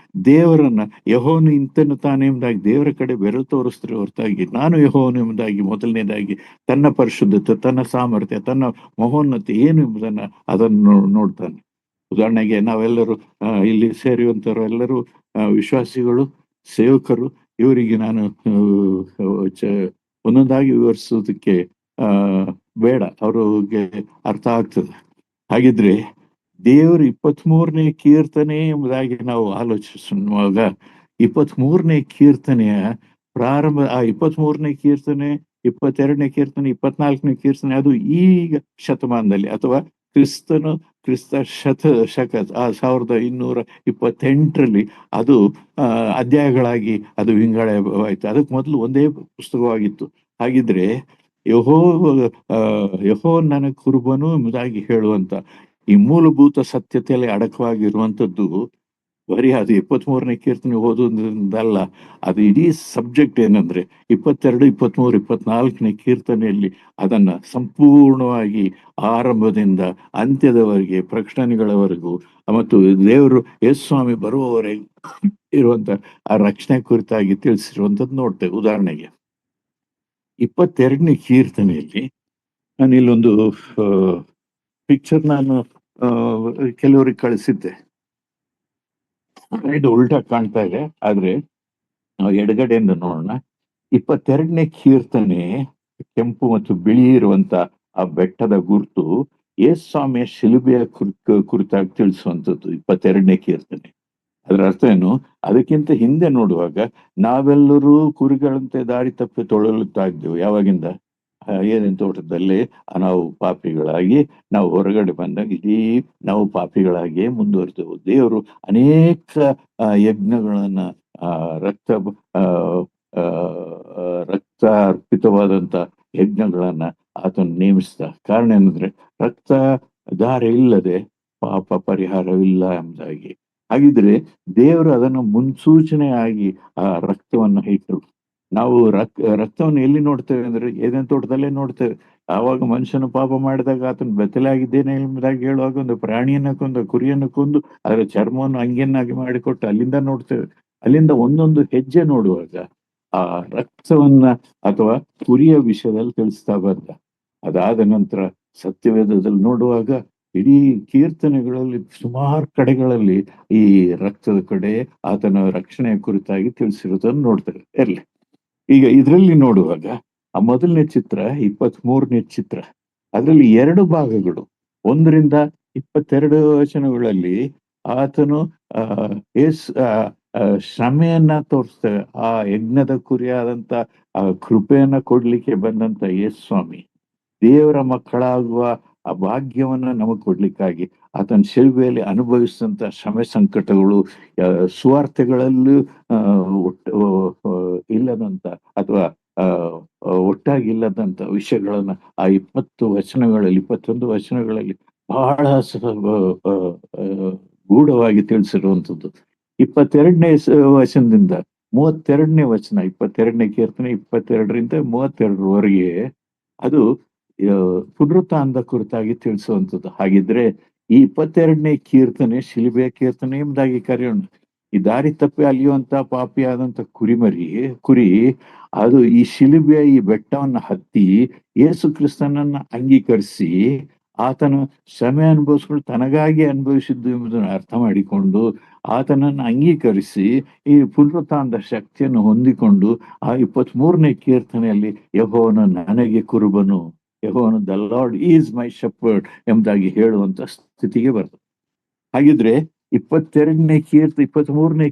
ದೇವರನ್ನ ಯೆಹೋವನು ಇಂತನು ತಾನೇ ಎಂಬುದಾಗಿ ದೇವರ ಕಡೆ ಬೆರಳು ತೋರಿಸ್ತಾರೆ ಹೊರತಾಗಿ ನಾನು ಯೆಹೋವನು ಎಂಬುದಾಗಿ ಮೊದಲನೇದಾಗಿ ತನ್ನ ಪರಿಶುದ್ಧತೆ, ತನ್ನ ಸಾಮರ್ಥ್ಯ, ತನ್ನ ಮಹೋನ್ನತೆ ಏನು ಎಂಬುದನ್ನ ಅದನ್ನು ನೋಡ್ತಾನೆ. ಉದಾಹರಣೆಗೆ ನಾವೆಲ್ಲರೂ ಇಲ್ಲಿ ಸೇರಿರುವಂತವರು ಎಲ್ಲರೂ ವಿಶ್ವಾಸಿಗಳು, ಸೇವಕರು. ಇವರಿಗೆ ನಾನು ಒಂದೊಂದಾಗಿ ವಿವರಿಸೋದಕ್ಕೆ ಬೇಡ, ಅವ್ರಿಗೆ ಅರ್ಥ ಆಗ್ತದೆ. ಹಾಗಿದ್ರೆ ದೇವರು 23ನೇ ಕೀರ್ತನೆ ಎಂಬುದಾಗಿ ನಾವು ಆಲೋಚಿಸುವಾಗ 23ನೇ ಕೀರ್ತನೆಯ ಪ್ರಾರಂಭ, ಆ 23ನೇ ಕೀರ್ತನೆ, 22ನೇ ಕೀರ್ತನೆ, 24ನೇ ಕೀರ್ತನೆ ಅದು ಈಗ ಶತಮಾನದಲ್ಲಿ ಅಥವಾ ಕ್ರಿಸ್ತ ಶಕ 1228ರಲ್ಲಿ ಅದು ಅಧ್ಯಾಯಗಳಾಗಿ ಅದು ವಿಂಗಡವಾಯಿತು. ಅದಕ್ಕೆ ಮೊದಲು ಒಂದೇ ಪುಸ್ತಕವಾಗಿತ್ತು. ಹಾಗಿದ್ರೆ ಯೆಹೋವ ನನ್ನ ಕುರುಬನು ಎಂಬುದಾಗಿ ಹೇಳುವಂತ ಈ ಮೂಲಭೂತ ಸತ್ಯತೆಯಲ್ಲಿ ಅಡಕವಾಗಿರುವಂಥದ್ದು ಬರೀ ಅದು 23ನೇ ಕೀರ್ತನೆ ಓದೋದ್ರಿಂದಲ್ಲ. ಅದು ಇಡೀ ಸಬ್ಜೆಕ್ಟ್ ಏನಂದ್ರೆ 22, 23, 24ನೇ ಕೀರ್ತನೆಯಲ್ಲಿ ಅದನ್ನ ಸಂಪೂರ್ಣವಾಗಿ ಆರಂಭದಿಂದ ಅಂತ್ಯದವರೆಗೆ, ಪ್ರಕಟಣೆಗಳವರೆಗೂ ಮತ್ತು ದೇವರು ಯೇಸುಸ್ವಾಮಿ ಬರುವವರೆಗೂ ಇರುವಂತ ಆ ರಕ್ಷಣೆ ಕುರಿತಾಗಿ ತಿಳಿಸಿರುವಂಥದ್ದು ನೋಡ್ತೇವೆ. ಉದಾಹರಣೆಗೆ 22ನೇ ಕೀರ್ತನೆಯಲ್ಲಿ ನಾನು ಇಲ್ಲೊಂದು ಪಿಕ್ಚರ್ ನಾನು ಕೆಲವರಿಗೆ ಕಳಿಸಿದ್ದೆ. ಇದು ಉಲ್ಟಾ ಕಾಣ್ತಾ ಇದೆ, ಆದ್ರೆ ನಾವು ಎಡಗಡೆಯಿಂದ ನೋಡೋಣ. 22ನೇ ಕೀರ್ತನೆ ಕೆಂಪು ಮತ್ತು ಬಿಳಿ ಇರುವಂತ ಆ ಬೆಟ್ಟದ ಗುರುತು ಯೇಸುಸ್ವಾಮಿಯ ಶಿಲುಬೆಯ ಕುರಿತಾಗಿ ತಿಳಿಸುವಂಥದ್ದು 22ನೇ ಕೀರ್ತನೆ. ಅದರ ಅರ್ಥ ಏನು? ಅದಕ್ಕಿಂತ ಹಿಂದೆ ನೋಡುವಾಗ ನಾವೆಲ್ಲರೂ ಕುರಿಗಳಂತೆ ದಾರಿ ತಪ್ಪಿ ತೊಳಲುತ್ತಾ ಇದ್ದೆವು. ಯಾವಾಗಿಂದ? ಏನೇನ್ ತೋಟದಲ್ಲಿ ನಾವು ಪಾಪಿಗಳಾಗಿ ನಾವು ಹೊರಗಡೆ ಬಂದಾಗ ಇಡೀ ನಾವು ಪಾಪಿಗಳಾಗಿಯೇ ಮುಂದುವರಿದೆವು. ದೇವರು ಅನೇಕ ಯಜ್ಞಗಳನ್ನ ರಕ್ತ ಅರ್ಪಿತವಾದಂತ ಯಜ್ಞಗಳನ್ನ ಆತನು ನೇಮಿಸಿದ. ಕಾರಣ ಏನಂದ್ರೆ ರಕ್ತ ಧಾರ ಇಲ್ಲದೆ ಪಾಪ ಪರಿಹಾರವಿಲ್ಲ ಎಂಬುದಾಗಿ. ಹಾಗಿದ್ರೆ ದೇವರು ಅದನ್ನು ಮುನ್ಸೂಚನೆಯಾಗಿ ಆ ರಕ್ತವನ್ನು ಇಟ್ಟರು. ನಾವು ರಕ್ತವನ್ನು ಎಲ್ಲಿ ನೋಡ್ತೇವೆ ಅಂದ್ರೆ ಏದೇನ್ ತೋಟದಲ್ಲೇ ನೋಡ್ತೇವೆ. ಆವಾಗ ಮನುಷ್ಯನು ಪಾಪ ಮಾಡಿದಾಗ ಆತನು ಬೆತ್ತಲಾಗಿದ್ದೇನೆ ಎಂಬುದಾಗಿ ಹೇಳುವಾಗ ಒಂದು ಪ್ರಾಣಿಯನ್ನ ಕೊಂದು, ಕುರಿಯನ್ನು ಕೊಂದು ಅದರ ಚರ್ಮವನ್ನು ಅಂಗಿಯನ್ನಾಗಿ ಮಾಡಿಕೊಟ್ಟು ಅಲ್ಲಿಂದ ನೋಡ್ತೇವೆ. ಅಲ್ಲಿಂದ ಒಂದೊಂದು ಹೆಜ್ಜೆ ನೋಡುವಾಗ ಆ ರಕ್ತವನ್ನ ಅಥವಾ ಕುರಿಯ ವಿಷಯದಲ್ಲಿ ತಿಳಿಸ್ತಾ ಬಂದ. ಅದಾದ ನಂತರ ಸತ್ಯವೇದದಲ್ಲಿ ನೋಡುವಾಗ ಇಡೀ ಕೀರ್ತನೆಗಳಲ್ಲಿ ಸುಮಾರು ಕಡೆಗಳಲ್ಲಿ ಈ ರಕ್ತದ ಕಡೆ ಆತನ ರಕ್ಷಣೆಯ ಕುರಿತಾಗಿ ತಿಳಿಸಿರೋದನ್ನು ನೋಡ್ತೇವೆ. ಇರ್ಲಿ, ಈಗ ಇದರಲ್ಲಿ ನೋಡುವಾಗ ಆ ಮೊದಲನೇ ಚಿತ್ರ 23ನೇ ಚಿತ್ರ. ಅದರಲ್ಲಿ 2 ಭಾಗಗಳು. 1ರಿಂದ 22 ವಚನಗಳಲ್ಲಿ ಆತನು ಆ ಏಸ್ ಆ ಆ ಶ್ರಮೆಯನ್ನ ತೋರಿಸ್ತೇವೆ. ಆ ಯಜ್ಞದ ಕುರಿಯಾದಂತ ಆ ಕೃಪೆಯನ್ನ ಕೊಡ್ಲಿಕ್ಕೆ ಬಂದಂತ ಯೇಸು ಸ್ವಾಮಿ ದೇವರ ಮಕ್ಕಳಾಗುವ ಆ ಭಾಗ್ಯವನ್ನ ನಮಗ್ ಕೊಡ್ಲಿಕ್ಕಾಗಿ ಆತನ ಶಿಲುಬೆಯಲ್ಲಿ ಅನುಭವಿಸಿದಂತ ಶ್ರಮೆ ಸಂಕಟಗಳು, ಸುವಾರ್ತೆಗಳಲ್ಲೂ ಆ, ಒಟ್ಟು ಇಲ್ಲದಂತ ಅಥವಾ ಆ, ಒಟ್ಟಾಗಿಲ್ಲದಂತ ವಿಷಯಗಳನ್ನ ಆ 21 ವಚನಗಳಲ್ಲಿ ಬಹಳ ಆ, ಆ, ಗೂಢವಾಗಿ ತಿಳಿಸಿರುವಂಥದ್ದು. 22ನೇ ವಚನದಿಂದ 32ನೇ ವಚನ, 22ನೇ ಕೀರ್ತನೆ 22ರಿಂದ 32ರವರೆಗೆ ಅದು ಪುನರುತ್ಥಾನದ ಕುರಿತಾಗಿ ತಿಳಿಸುವಂಥದ್ದು. ಹಾಗಿದ್ರೆ ಈ 22ನೇ ಕೀರ್ತನೆ ಶಿಲುಬೆಯ ಕೀರ್ತನೆ ಎಂಬುದಾಗಿ ಕರೆಯೋಣ. ಈ ದಾರಿ ತಪ್ಪಿ ಅಲಿಯುವಂತ ಪಾಪಿಯಾದಂತ ಕುರಿ ಅದು ಈ ಶಿಲುಬೆಯ ಈ ಬೆಟ್ಟವನ್ನ ಹತ್ತಿ ಯೇಸು ಕ್ರಿಸ್ತನನ್ನ ಅಂಗೀಕರಿಸಿ ಆತನ ಶ್ರಮೆ ಅನುಭವಿಸ್ಕೊಂಡು ತನಗಾಗಿ ಅನುಭವಿಸಿದ್ದು ಎಂಬುದನ್ನು ಅರ್ಥ ಮಾಡಿಕೊಂಡು ಆತನನ್ನು ಅಂಗೀಕರಿಸಿ ಈ ಪುನರುತ್ಥಾನದ ಶಕ್ತಿಯನ್ನು ಹೊಂದಿಕೊಂಡು ಆ 23ನೇ ಕೀರ್ತನೆಯಲ್ಲಿ ಯೆಹೋವನು ನನಗೆ ಕುರುಬನು, ಯೆಹೋವನು the Lord is my shepherd ಎಂಬುದಾಗಿ ಹೇಳುವಂತ ಸ್ಥಿತಿಗೆ ಬರ್ತದೆ. ಹಾಗಿದ್ರೆ 23ನೇ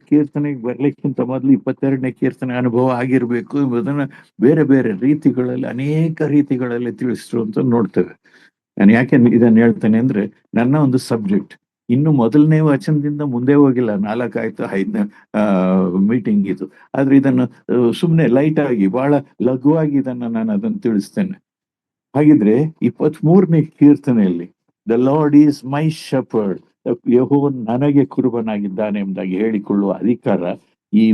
ಕೀರ್ತನೆಗೆ ಬರ್ಲಿಕ್ಕಿಂತ ಮೊದಲು 22ನೇ ಕೀರ್ತನೆ ಅನುಭವ ಆಗಿರ್ಬೇಕು ಎಂಬುದನ್ನ ಬೇರೆ ಬೇರೆ ರೀತಿಗಳಲ್ಲಿ, ಅನೇಕ ರೀತಿಗಳಲ್ಲಿ ತಿಳಿಸಿರುವಂತ ನೋಡ್ತೇವೆ. ನಾನು ಯಾಕೆ ಇದನ್ನ ಹೇಳ್ತೇನೆ ಅಂದ್ರೆ, ನನ್ನ ಒಂದು ಸಬ್ಜೆಕ್ಟ್ ಇನ್ನು ಮೊದಲನೇ ವಚನದಿಂದ ಮುಂದೆ ಹೋಗಿಲ್ಲ, 4 ಆಯ್ತು 5ನೇ ಮೀಟಿಂಗ್ ಇದು. ಆದ್ರೆ ಇದನ್ನು ಸುಮ್ಮನೆ ಲೈಟ್ ಆಗಿ ಬಹಳ ಲಘುವಾಗಿ ನಾನು ಅದನ್ನು ತಿಳಿಸ್ತೇನೆ. ಹಾಗಿದ್ರೆ 23ನೇ ಕೀರ್ತನೆಯಲ್ಲಿ the Lord is my shepherd, ಯೆಹೋವನು ನನಗೆ ಕುರುಬನಾಗಿದ್ದಾನೆ ಎಂಬುದಾಗಿ ಹೇಳಿಕೊಳ್ಳುವ ಅಧಿಕಾರ ಈ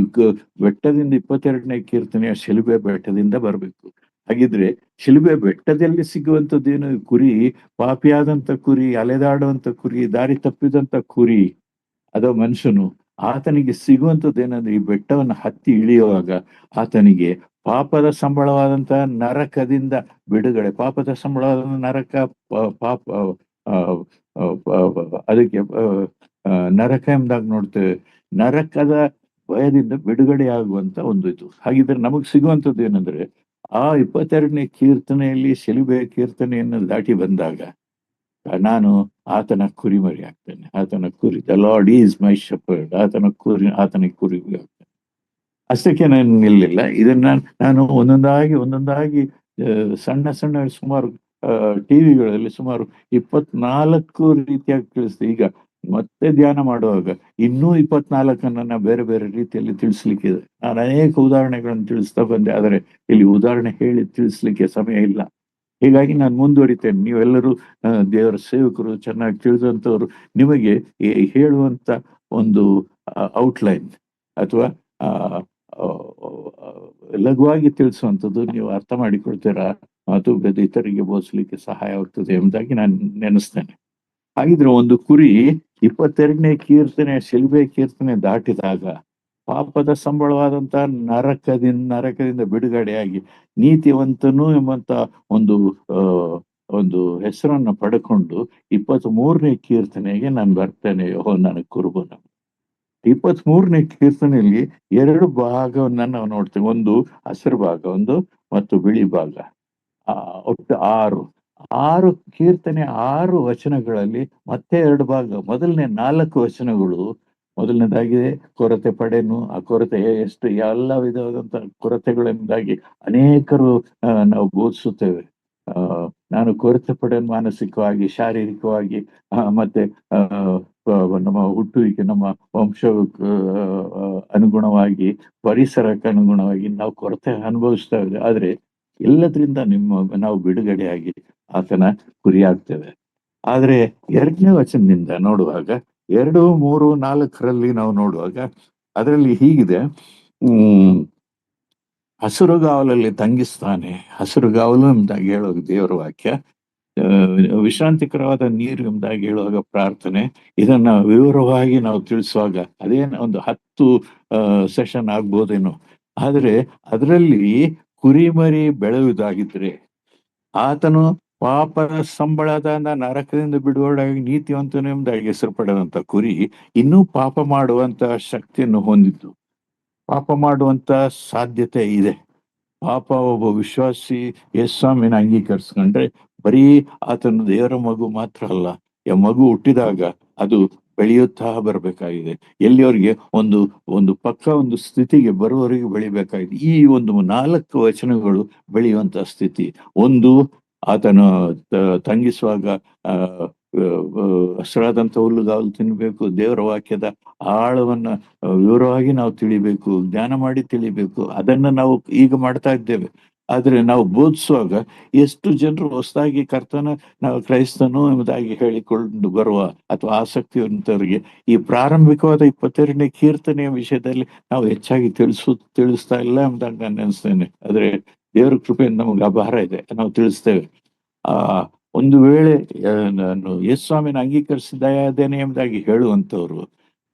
ಬೆಟ್ಟದಿಂದ 22ನೇ ಕೀರ್ತನೆಯ ಶಿಲುಬೆ ಬೆಟ್ಟದಿಂದ ಬರಬೇಕು. ಹಾಗಿದ್ರೆ ಶಿಲುಬೆ ಬೆಟ್ಟದಲ್ಲಿ ಸಿಗುವಂಥದ್ದೇನು? ಕುರಿ, ಪಾಪಿಯಾದಂತ ಕುರಿ, ಅಲೆದಾಡುವಂತ ಕುರಿ, ದಾರಿ ತಪ್ಪಿದಂತ ಕುರಿ ಅದೋ ಮನುಷ್ಯನು, ಆತನಿಗೆ ಸಿಗುವಂಥದ್ದೇನಂದ್ರೆ ಈ ಬೆಟ್ಟವನ್ನು ಹತ್ತಿ ಇಳಿಯುವಾಗ ಆತನಿಗೆ ಪಾಪದ ಸಂಬಳವಾದಂತ ನರಕದಿಂದ ಬಿಡುಗಡೆ. ಪಾಪದ ಸಂಬಳವಾದ ನರಕ, ಪಾಪ ಅದಕ್ಕೆ ನರಕ ಎಂಬುದಾಗಿ ನೋಡ್ತೇವೆ. ನರಕದ ಭಯದಿಂದ ಬಿಡುಗಡೆ ಆಗುವಂತ ಒಂದು ಇದು. ಹಾಗಿದ್ರೆ ನಮಗ್ ಸಿಗುವಂಥದ್ದು ಏನಂದ್ರೆ, ಆ 22ನೇ ಕೀರ್ತನೆಯಲ್ಲಿ ಶಿಲುಬೆಯ ಕೀರ್ತನೆಯನ್ನು ದಾಟಿ ಬಂದಾಗ ನಾನು ಆತನ ಕುರಿಮರಿ ಆಗ್ತೇನೆ. ಆತನ ಕುರಿ, the Lord is my shepherd, ಆತನಿಗೆ ಕುರಿ ಆಗ್ತೇನೆ. ಅಷ್ಟಕ್ಕೆ ನಾನು ನಿಲ್ಲಿಲ್ಲ. ಇದನ್ನ ನಾನು ಒಂದೊಂದಾಗಿ ಸಣ್ಣ ಸುಮಾರು ಟಿವಿಗಳಲ್ಲಿ ಸುಮಾರು 24 ರೀತಿಯಾಗಿ ತಿಳಿಸ್ದೆ. ಈಗ ಮತ್ತೆ ಧ್ಯಾನ ಮಾಡುವಾಗ ಇನ್ನೂ 24 ಬೇರೆ ಬೇರೆ ರೀತಿಯಲ್ಲಿ ತಿಳಿಸ್ಲಿಕ್ಕಿದೆ. ನಾನು ಅನೇಕ ಉದಾಹರಣೆಗಳನ್ನು ತಿಳಿಸ್ತಾ ಬಂದೆ, ಆದರೆ ಇಲ್ಲಿ ಉದಾಹರಣೆ ಹೇಳಿ ತಿಳಿಸ್ಲಿಕ್ಕೆ ಸಮಯ ಇಲ್ಲ. ಹೀಗಾಗಿ ನಾನು ಮುಂದುವರಿತೇನೆ. ನೀವೆಲ್ಲರೂ ದೇವರ ಸೇವಕರು, ಚೆನ್ನಾಗಿ ತಿಳಿದಂಥವ್ರು. ನಿಮಗೆ ಹೇಳುವಂತ ಒಂದು ಔಟ್ಲೈನ್ ಅಥವಾ ಲಘುವಾಗಿ ತಿಳಿಸುವಂಥದ್ದು ನೀವು ಅರ್ಥ ಮಾಡಿಕೊಳ್ತೀರಾ, ಮತ್ತು ಇತರಿಗೆ ಬೋಧಿಸ್ಲಿಕ್ಕೆ ಸಹಾಯ ಆಗ್ತದೆ ಎಂಬುದಾಗಿ ನಾನು ನೆನೆಸ್ತೇನೆ. ಹಾಗಿದ್ರೆ ಒಂದು ಕುರಿ 22ನೇ ಕೀರ್ತನೆ ಶಿಲುಬೆ ಕೀರ್ತನೆ ದಾಟಿದಾಗ ಪಾಪದ ಸಂಬಳವಾದಂತ ನರಕದಿಂದ ಬಿಡುಗಡೆಯಾಗಿ ನೀತಿವಂತನು ಎಂಬಂತ ಒಂದು ಹೆಸರನ್ನ ಪಡ್ಕೊಂಡು 23ನೇ ಕೀರ್ತನೆಗೆ ನಾನು ಬರ್ತೇನೆ, ಯೆಹೋವ ನನಗೆ ಕುರುಬನು. 23ನೇ ಕೀರ್ತನೆಯಲ್ಲಿ 2 ಭಾಗವನ್ನ ನಾವು ನೋಡ್ತೇವೆ. ಒಂದು ಹಸಿರು ಭಾಗ, ಒಂದು ಮತ್ತು ಬಿಳಿ ಭಾಗ. ಒಟ್ಟು 6 ಕೀರ್ತನೆ, 6 ವಚನಗಳಲ್ಲಿ ಮತ್ತೆ 2 ಭಾಗ. ಮೊದಲನೇ 4 ವಚನಗಳು, ಮೊದಲನೇದಾಗಿ ಕೊರತೆ ಪಡೆನು, ಆ ಕೊರತೆ ಎಷ್ಟು ಎಲ್ಲ ವಿಧವಾದಂತ ಕೊರತೆಗಳೆಂಬುದಾಗಿ ಅನೇಕರು ನಾವು ಬೋಧಿಸುತ್ತೇವೆ. ನಾನು ಕೊರತೆ ಪಡೆನು ಮಾನಸಿಕವಾಗಿ, ಶಾರೀರಿಕವಾಗಿ, ಮತ್ತೆ ನಮ್ಮ ಹುಟ್ಟುವಿಕೆ, ನಮ್ಮ ವಂಶ ಅನುಗುಣವಾಗಿ, ಪರಿಸರಕ್ಕೆ ಅನುಗುಣವಾಗಿ ನಾವು ಕೊರತೆ ಅನುಭವಿಸ್ತಾ ಇದ್ದೇವೆ. ಆದ್ರೆ ಎಲ್ಲದರಿಂದ ನಾವು ಬಿಡುಗಡೆಯಾಗಿ ಆತನ ಗುರಿಯಾಗ್ತೇವೆ. ಆದ್ರೆ 2ನೇ ವಚನದಿಂದ ನೋಡುವಾಗ 2, 3, 4ರಲ್ಲಿ ನಾವು ನೋಡುವಾಗ ಅದರಲ್ಲಿ ಹೀಗಿದೆ, ಹಸುರುಗಾವಲಲ್ಲಿ ತಂಗಿಸ್ತಾನೆ. ಹಸುರುಗಾವಲು ಎಂಬುದಾಗಿ ಹೇಳುವಾಗ ದೇವರ ವಾಕ್ಯ, ವಿಶ್ರಾಂತಿಕರವಾದ ನೀರು ಎಂಬುದಾಗಿ ಹೇಳುವಾಗ ಪ್ರಾರ್ಥನೆ. ಇದನ್ನ ವಿವರವಾಗಿ ನಾವು ತಿಳಿಸುವಾಗ ಅದೇನು ಒಂದು 10 ಸೆಷನ್ ಆಗ್ಬೋದೇನೋ. ಆದ್ರೆ ಅದರಲ್ಲಿ ಕುರಿಮರಿ ಬೆಳೆಯುವುದಾಗಿದ್ರೆ ಆತನು ಪಾಪದ ಸಂಬಳದ ನರಕದಿಂದ ಬಿಡುಗಡೆಯಾಗಿ ನೀತಿವಂತನು ಎಂಬುದಾಗಿ ಹೆಸರು ಪಡೆದಂತ ಕುರಿ ಇನ್ನೂ ಪಾಪ ಮಾಡುವಂತ ಶಕ್ತಿಯನ್ನು ಹೊಂದಿದ್ದು, ಪಾಪ ಮಾಡುವಂತ ಸಾಧ್ಯತೆ ಇದೆ. ಪಾಪ ಒಬ್ಬ ವಿಶ್ವಾಸಿ ಯೇಸ್ವಾಮಿನ ಅಂಗೀಕರಿಸ್ಕೊಂಡ್ರೆ ಬರೀ ಆತನ ದೇವರ ಮಗು ಮಾತ್ರ ಅಲ್ಲ, ಆ ಮಗು ಹುಟ್ಟಿದಾಗ ಅದು ಬೆಳೆಯುತ್ತಾ ಬರಬೇಕಾಗಿದೆ. ಎಲ್ಲಿವರೆಗೆ ಒಂದು ಒಂದು ಪಕ್ಕ ಒಂದು ಸ್ಥಿತಿಗೆ ಬರುವವರೆಗೆ ಬೆಳಿಬೇಕಾಗಿದೆ. ಈ ಒಂದು 4 ವಚನಗಳು ಬೆಳೆಯುವಂತ ಸ್ಥಿತಿ. ಒಂದು, ಆತನು ತಂಗಿಸುವಾಗ ಆ ಹಸಿರಾದಂತ ಹುಲ್ಲುಗಾವಲು ತಿನ್ಬೇಕು, ದೇವರ ವಾಕ್ಯದ ಆಳವನ್ನ ವಿವರವಾಗಿ ನಾವು ತಿಳಿಬೇಕು, ಜ್ಞಾನ ಮಾಡಿ ತಿಳಿಬೇಕು. ಅದನ್ನ ನಾವು ಈಗ ಮಾಡ್ತಾ ಇದ್ದೇವೆ. ಆದ್ರೆ ನಾವು ಬೋಧಿಸುವಾಗ ಎಷ್ಟು ಜನರು ಹೊಸದಾಗಿ ಕರ್ತನ ನಾವು ಕ್ರೈಸ್ತನು ಎಂಬುದಾಗಿ ಹೇಳಿಕೊಂಡು ಬರುವ ಅಥವಾ ಆಸಕ್ತಿವಂತವರಿಗೆ ಈ ಪ್ರಾರಂಭಿಕವಾದ 22ನೇ ಕೀರ್ತನೆಯ ವಿಷಯದಲ್ಲಿ ನಾವು ಹೆಚ್ಚಾಗಿ ತಿಳಿಸ್ತಾ ಇಲ್ಲ ಎಂಬುದಾಗಿ ನಾನು ಅನಿಸ್ತೇನೆ. ಆದ್ರೆ ದೇವರ ಕೃಪೆಯಿಂದ ನಮಗೆ ಆ ಭಾರ ಇದೆ, ನಾವು ತಿಳಿಸ್ತೇವೆ. ಆ ಒಂದು ವೇಳೆ ನಾನು ಯೇಸ್ವಾಮಿನ ಅಂಗೀಕರಿಸಿದ್ದೇನೆ ಎಂಬುದಾಗಿ ಹೇಳುವಂತವ್ರು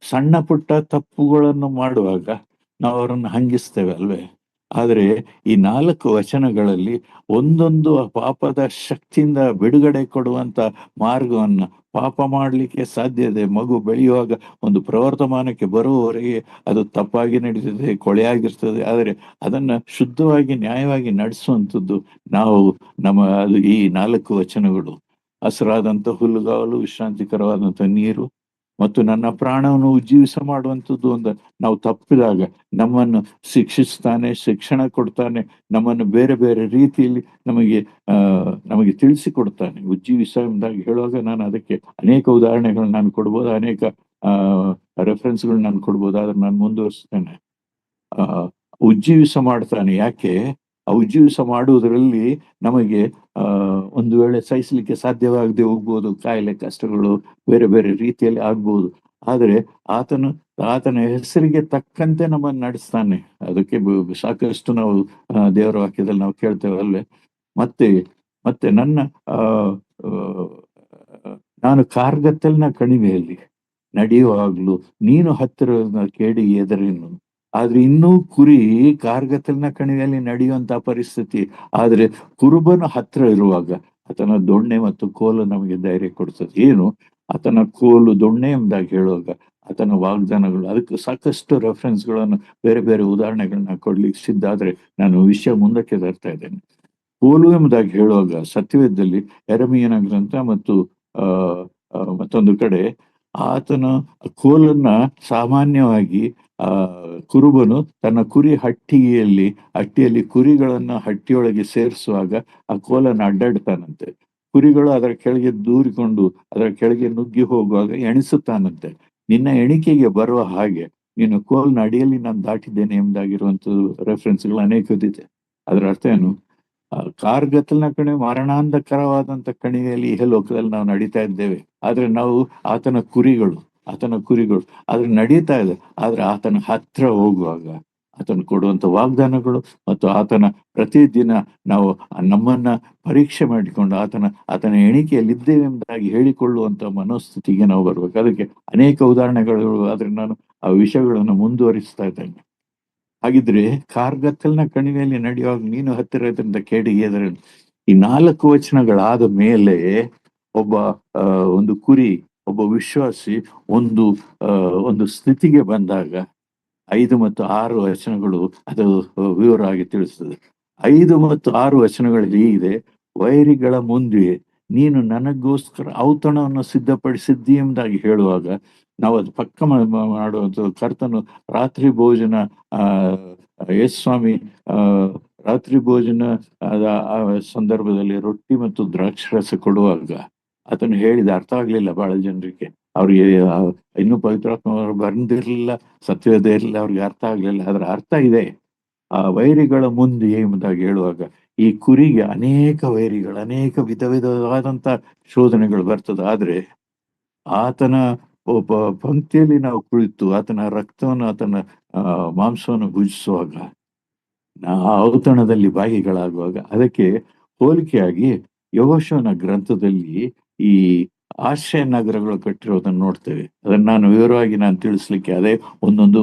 ಸಣ್ಣ ಪುಟ್ಟ ತಪ್ಪುಗಳನ್ನು ಮಾಡುವಾಗ ನಾವು ಅವರನ್ನು ಹಂಗಿಸ್ತೇವೆ ಅಲ್ವೇ? ಆದರೆ ಈ 4 ವಚನಗಳಲ್ಲಿ ಒಂದೊಂದು ಪಾಪದ ಶಕ್ತಿಯಿಂದ ಬಿಡುಗಡೆ ಕೊಡುವಂತ ಮಾರ್ಗವನ್ನ, ಪಾಪ ಮಾಡಲಿಕ್ಕೆ ಸಾಧ್ಯತೆ ಮಗು ಬೆಳೆಯುವಾಗ ಒಂದು ಪ್ರವರ್ಧಮಾನಕ್ಕೆ ಬರುವವರೆಗೆ ಅದು ತಪ್ಪಾಗಿ ನಡೀತದೆ, ಕೊಳೆಯಾಗಿರ್ತದೆ. ಆದರೆ ಅದನ್ನ ಶುದ್ಧವಾಗಿ ನ್ಯಾಯವಾಗಿ ನಡೆಸುವಂಥದ್ದು ನಾವು ಅದು ಈ 4 ವಚನಗಳು. ಹಸಿರಾದಂತ ಹುಲ್ಲುಗಾವಲು, ವಿಶ್ರಾಂತಿಕರವಾದಂತ ನೀರು ಮತ್ತು ನನ್ನ ಪ್ರಾಣವನ್ನು ಉಜ್ಜೀವಿಸ ಮಾಡುವಂಥದ್ದು. ನಾವು ತಪ್ಪಿದಾಗ ನಮ್ಮನ್ನು ಶಿಕ್ಷಿಸ್ತಾನೆ, ಶಿಕ್ಷಣ ಕೊಡ್ತಾನೆ, ನಮ್ಮನ್ನು ಬೇರೆ ಬೇರೆ ರೀತಿಯಲ್ಲಿ ನಮಗೆ ತಿಳಿಸಿಕೊಡ್ತಾನೆ. ಉಜ್ಜೀವಿಸ ಎಂಬುದಾಗಿ ಹೇಳುವಾಗ ನಾನು ಅದಕ್ಕೆ ಅನೇಕ ಉದಾಹರಣೆಗಳು ನಾನು ಕೊಡ್ಬೋದು, ಅನೇಕ ರೆಫರೆನ್ಸ್ಗಳು ನಾನು ಕೊಡ್ಬೋದು. ಆದ್ರೆ ನಾನು ಮುಂದುವರಿಸ್ತೇನೆ. ಉಜ್ಜೀವಿಸ ಮಾಡ್ತಾನೆ. ಯಾಕೆ? ಆ ಉಜ್ಜೀವಿಸ ಮಾಡುವುದರಲ್ಲಿ ನಮಗೆ ಒಂದು ವೇಳೆ ಸಹಿಸಲಿಕ್ಕೆ ಸಾಧ್ಯವಾಗದೆ ಹೋಗ್ಬೋದು, ಕಾಯಿಲೆ ಕಷ್ಟಗಳು ಬೇರೆ ಬೇರೆ ರೀತಿಯಲ್ಲಿ ಆಗ್ಬೋದು. ಆದರೆ ಆತನ ಹೆಸರಿಗೆ ತಕ್ಕಂತೆ ನಮ್ಮನ್ನು ನಡೆಸ್ತಾನೆ. ಅದಕ್ಕೆ ಸಾಕಷ್ಟು ನಾವು ದೇವರ ವಾಕ್ಯದಲ್ಲಿ ನಾವು ಕೇಳ್ತೇವೆ ಅಲ್ವೇ? ಮತ್ತೆ ಮತ್ತೆ ನಾನು ಕಾರ್ಗತ್ತಲಿನ ಕಣಿವೆಯಲ್ಲಿ ನಡೆಯುವಾಗ್ಲೂ ನೀನು ಹತ್ತಿರದ ಕೇಡಿಗೆ ಎದರೇನು. ಆದ್ರೆ ಇನ್ನೂ ಕುರಿ ಕಾರ್ಗತ್ತಲಿನ ಕಣಿವೆಯಲ್ಲಿ ನಡೆಯುವಂತ ಪರಿಸ್ಥಿತಿ. ಆದ್ರೆ ಕುರುಬನ ಹತ್ರ ಇರುವಾಗ ಆತನ ದೊಣ್ಣೆ ಮತ್ತು ಕೋಲು ನಮಗೆ ಧೈರ್ಯ ಕೊಡ್ತದೆ. ಏನು? ಆತನ ಕೋಲು ದೊಣ್ಣೆ ಎಂಬುದಾಗಿ ಹೇಳುವಾಗ ಆತನ ವಾಗ್ದಾನಗಳು, ಅದಕ್ಕೆ ಸಾಕಷ್ಟು ರೆಫರೆನ್ಸ್ಗಳನ್ನು ಬೇರೆ ಬೇರೆ ಉದಾಹರಣೆಗಳನ್ನ ಕೊಡ್ಲಿಕ್ಕೆ ಸಿದ್ಧ. ಆದ್ರೆ ನಾನು ವಿಷಯ ಮುಂದಕ್ಕೆ ತರ್ತಾ ಇದ್ದೇನೆ. ಕೋಲು ಎಂಬುದಾಗಿ ಹೇಳುವಾಗ ಸತ್ಯವೇದದಲ್ಲಿ ಯೆರೆಮೀಯನ ಗ್ರಂಥ ಮತ್ತು ಮತ್ತೊಂದು ಕಡೆ ಆತನ ಕೋಲನ್ನ ಸಾಮಾನ್ಯವಾಗಿ ಕುರುಬನು ತನ್ನ ಕುರಿ ಹಟ್ಟಿಯಲ್ಲಿ ಕುರಿಗಳನ್ನ ಹಟ್ಟಿಯೊಳಗೆ ಸೇರಿಸುವಾಗ ಆ ಕೋಲನ್ನು ಅಡ್ಡಾಡ್ತಾನಂತೆ. ಕುರಿಗಳು ಅದರ ಕೆಳಗೆ ದೂರಿಕೊಂಡು ಅದರ ಕೆಳಗೆ ನುಗ್ಗಿ ಹೋಗುವಾಗ ಎಣಿಸುತ್ತಾನಂತೆ. ನಿನ್ನ ಎಣಿಕೆಗೆ ಬರುವ ಹಾಗೆ ನೀನು ಕೋಲ್ನ ಅಡಿಯಲ್ಲಿ ನಾನು ದಾಟಿದ್ದೇನೆ ಎಂಬುದಾಗಿರುವಂಥದ್ದು ರೆಫರೆನ್ಸ್ಗಳು ಅನೇಕದಿದೆ. ಅದರ ಅರ್ಥ ಏನು? ಕಾರ್ಗತ್ತಲಿನ ಕಣೆ ಮರಣಾಂಧಕರವಾದಂತ ಕಣಿವೆಯಲ್ಲಿ ಲೋಕದಲ್ಲಿ ನಾವು ನಡೀತಾ ಇದ್ದೇವೆ. ಆದ್ರೆ ನಾವು ಆತನ ಕುರಿಗಳು ಆದ್ರೆ ನಡೀತಾ ಇದೆ. ಆದ್ರೆ ಆತನ ಹತ್ರ ಹೋಗುವಾಗ ಆತನು ಕೊಡುವಂತ ವಾಗ್ದಾನಗಳು ಮತ್ತು ಆತನ ಪ್ರತಿದಿನ ನಾವು ನಮ್ಮನ್ನ ಪರೀಕ್ಷೆ ಮಾಡಿಕೊಂಡು ಆತನ ಎಣಿಕೆಯಲ್ಲಿ ಇದ್ದೇವೆ ಎಂಬುದಾಗಿ ಹೇಳಿಕೊಳ್ಳುವಂತ ಮನೋಸ್ಥಿತಿಗೆ ನಾವು ಬರ್ಬೇಕು. ಅದಕ್ಕೆ ಅನೇಕ ಉದಾಹರಣೆಗಳು. ಆದ್ರೆ ನಾನು ಆ ವಿಷಯಗಳನ್ನು ಮುಂದುವರಿಸ್ತಾ ಇದ್ದೇನೆ. ಹಾಗಿದ್ರೆ ಕಾರ್ಗತ್ತಲಿನ ಕಣಿವೆಯಲ್ಲಿ ನಡೆಯುವಾಗ ನೀನು ಹತ್ತಿರದಿಂದ ಕೇಡಿಗೆ ಎದುರು. ಈ 4 ವಚನಗಳಾದ ಮೇಲೆ ಒಂದು ಕುರಿ, ಒಬ್ಬ ವಿಶ್ವಾಸಿ ಒಂದು ಸ್ಥಿತಿಗೆ ಬಂದಾಗ 5 ಮತ್ತು 6 ವಚನಗಳು ಅದು ವಿವರವಾಗಿ ತಿಳಿಸ್ತದೆ. 5 ಮತ್ತು 6 ವಚನಗಳಲ್ಲಿ ಹೀಗಿದೆ: ವೈರಿಗಳ ಮುಂದೆ ನೀನು ನನಗೋಸ್ಕರ ಔತಣವನ್ನು ಸಿದ್ಧಪಡಿಸಿದ್ದಿ ಎಂಬುದಾಗಿ ಹೇಳುವಾಗ ನಾವು ಅದು ಪಕ್ಕ ಮಾಡುವಂಥ ಕರ್ತನು ರಾತ್ರಿ ಭೋಜನ ಯೇಸ್ವಾಮಿ ರಾತ್ರಿ ಭೋಜನ ಆ ಸಂದರ್ಭದಲ್ಲಿ ರೊಟ್ಟಿ ಮತ್ತು ದ್ರಾಕ್ಷರಸ ಕೊಡುವಾಗ ಆತನು ಹೇಳಿದ ಅರ್ಥ ಆಗ್ಲಿಲ್ಲ ಬಹಳ ಜನರಿಗೆ. ಅವ್ರಿಗೆ ಇನ್ನೂ ಪವಿತ್ರಾತ್ಮ ಬಂದಿರ್ಲಿಲ್ಲ, ಸತ್ಯವೇದ ಇರಲಿಲ್ಲ, ಅವ್ರಿಗೆ ಅರ್ಥ ಆಗ್ಲಿಲ್ಲ. ಅದರ ಅರ್ಥ ಇದೆ. ಆ ವೈರಿಗಳ ಮುಂದೆ ಎಂಬುದಾಗಿ ಹೇಳುವಾಗ ಈ ಕುರಿಗೆ ಅನೇಕ ವೈರಿಗಳು, ಅನೇಕ ವಿಧವಾದಂತ ಶೋಧನೆಗಳು ಬರ್ತದೆ. ಆದ್ರೆ ಆತನ ಒಬ್ಬ ಪಂಕ್ತಿಯಲ್ಲಿ ನಾವು ಕುಳಿತು ಆತನ ರಕ್ತವನ್ನು ಆತನ ಮಾಂಸವನ್ನು ಭುಜಿಸುವಾಗ ಆ ಔತಣದಲ್ಲಿ ಭಾಗಿಗಳಾಗುವಾಗ ಅದಕ್ಕೆ ಹೋಲಿಕೆಯಾಗಿ ಯೆಹೋಶುವನ ಗ್ರಂಥದಲ್ಲಿ ಈ ಆಶ್ರಯ ನಗರಗಳು ಕಟ್ಟಿರೋದನ್ನು ನೋಡ್ತೇವೆ. ಅದನ್ನ ನಾನು ವಿವರವಾಗಿ ತಿಳಿಸ್ಲಿಕ್ಕೆ ಅದೇ ಒಂದೊಂದು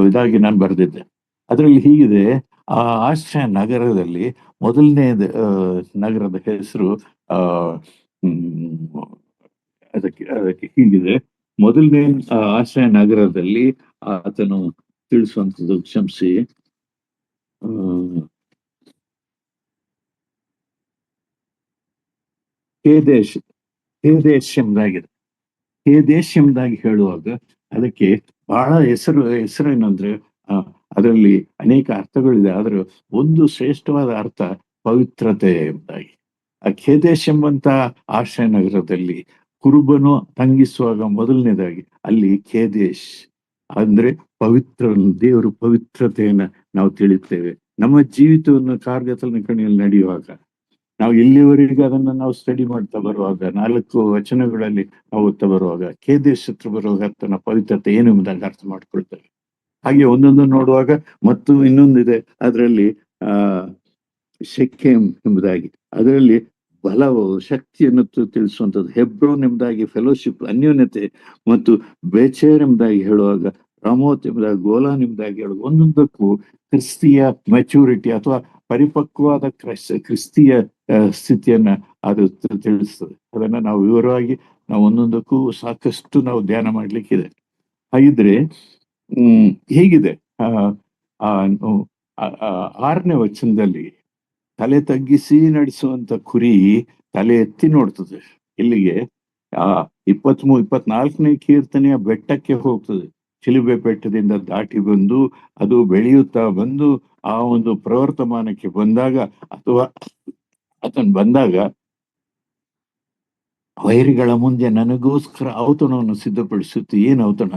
ಇದಾಗಿ ನಾನು ಬರೆದಿದ್ದೆ. ಅದರಲ್ಲಿ ಹೀಗಿದೆ: ಆ ಆಶ್ರಯ ನಗರದಲ್ಲಿ ಮೊದಲನೇ ನಗರದ ಹೆಸರು ಅದಕ್ಕೆ ಹೀಗಿದೆ. ಮೊದಲನೇ ಆಶ್ರಯ ನಗರದಲ್ಲಿ ಆತನು ತಿಳಿಸುವಂಥದ್ದು, ಕ್ಷಮಿಸಿ, ಹ್ಮ್. ಕೇದೇಶ್ ಕೇದೇಶ್ ಎಂಬುದಾಗಿದೆ. ಕೇದೇಶ್ ಎಂಬುದಾಗಿ ಹೇಳುವಾಗ ಅದಕ್ಕೆ ಬಹಳ ಹೆಸರೇನಂದ್ರೆ ಆ, ಅದರಲ್ಲಿ ಅನೇಕ ಅರ್ಥಗಳಿದೆ. ಆದ್ರೆ ಒಂದು ಶ್ರೇಷ್ಠವಾದ ಅರ್ಥ ಪವಿತ್ರತೆ ಎಂಬುದಾಗಿ. ಆ ಖೇದೇಶ್ ಎಂಬಂತ ಆಶ್ರಯ ನಗರದಲ್ಲಿ ಕುರುಬನು ತಂಗಿಸುವಾಗ ಮೊದಲನೇದಾಗಿ ಅಲ್ಲಿ ಖೇದೇಶ್ ಅಂದ್ರೆ ಪವಿತ್ರ, ದೇವರು ಪವಿತ್ರತೆಯನ್ನ ನಾವು ತಿಳಿತೇವೆ. ನಮ್ಮ ಜೀವಿತವನ್ನು ಕಾರ್ಯತನ ಕಣಿಯಲ್ಲಿ ನಡೆಯುವಾಗ ನಾವು ಇಲ್ಲಿವರೆಗೆ ಅದನ್ನ ನಾವು ಸ್ಟಡಿ ಮಾಡ್ತಾ ಬರುವಾಗ, 4 ವಚನಗಳಲ್ಲಿ ನಾವು ಓದ್ತಾ ಬರುವಾಗ ಖೇದೇಶ್ ಹತ್ರ ಬರುವಾಗ ತನ್ನ ಪವಿತ್ರತೆ ಏನು ಎಂಬುದಾಗಿ ಅರ್ಥ ಮಾಡ್ಕೊಳ್ತೇವೆ. ಹಾಗೆ ಒಂದೊಂದು ನೋಡುವಾಗ ಮತ್ತು ಇನ್ನೊಂದಿದೆ ಅದರಲ್ಲಿ ಆ ಶೆಕೆಮ್ ಎಂಬುದಾಗಿ, ಅದರಲ್ಲಿ ಬಲವು ಶಕ್ತಿಯನ್ನು ತಿಳಿಸುವಂಥದ್ದು. ಹೆಬ್ರೋನ್ ಎಂಬುದಾಗಿ ಫೆಲೋಶಿಪ್ ಅನ್ಯೋನ್ಯತೆ, ಮತ್ತು ಬೇಚೇರ್ ಎಂಬುದಾಗಿ ಹೇಳುವಾಗ ರಾಮೋತ್ ಎಂಬುದಾಗಿ, ಗೋಲಾನ್ ಎಂಬುದಾಗಿ ಹೇಳುವ ಒಂದೊಂದಕ್ಕೂ ಕ್ರಿಸ್ತಿಯ ಮೆಚೂರಿಟಿ ಅಥವಾ ಪರಿಪಕ್ವವಾದ ಕ್ರಿಸ್ತಿಯ ಸ್ಥಿತಿಯನ್ನ ಅದು ತಿಳಿಸ್ತದೆ. ಅದನ್ನ ನಾವು ವಿವರವಾಗಿ ನಾವು ಒಂದೊಂದಕ್ಕೂ ಸಾಕಷ್ಟು ನಾವು ಧ್ಯಾನ ಮಾಡ್ಲಿಕ್ಕಿದೆ. ಹಾಗಿದ್ರೆ ಹೇಗಿದೆ ಆ ಆ ಆ, 6ನೇ ವಚನದಲ್ಲಿ ತಲೆ ತಗ್ಗಿಸಿ ನಡೆಸುವಂತ ಕುರಿ ತಲೆ ಎತ್ತಿ ನೋಡ್ತದೆ. ಇಲ್ಲಿಗೆ ಆ 24ನೇ ಕೀರ್ತನೆಯ ಬೆಟ್ಟಕ್ಕೆ ಹೋಗ್ತದೆ. ಶಿಲುಬೆ ಬೆಟ್ಟದಿಂದ ದಾಟಿ ಬಂದು ಅದು ಬೆಳೆಯುತ್ತಾ ಬಂದು ಆ ಒಂದು ಪ್ರವರ್ತಮಾನಕ್ಕೆ ಬಂದಾಗ, ಅಥವಾ ಆತನ್ ಬಂದಾಗ ವೈರಿಗಳ ಮುಂದೆ ನನಗೋಸ್ಕರ ಔತಣವನ್ನು ಸಿದ್ಧಪಡಿಸುತ್ತೆ. ಏನ್ ಔತಣ?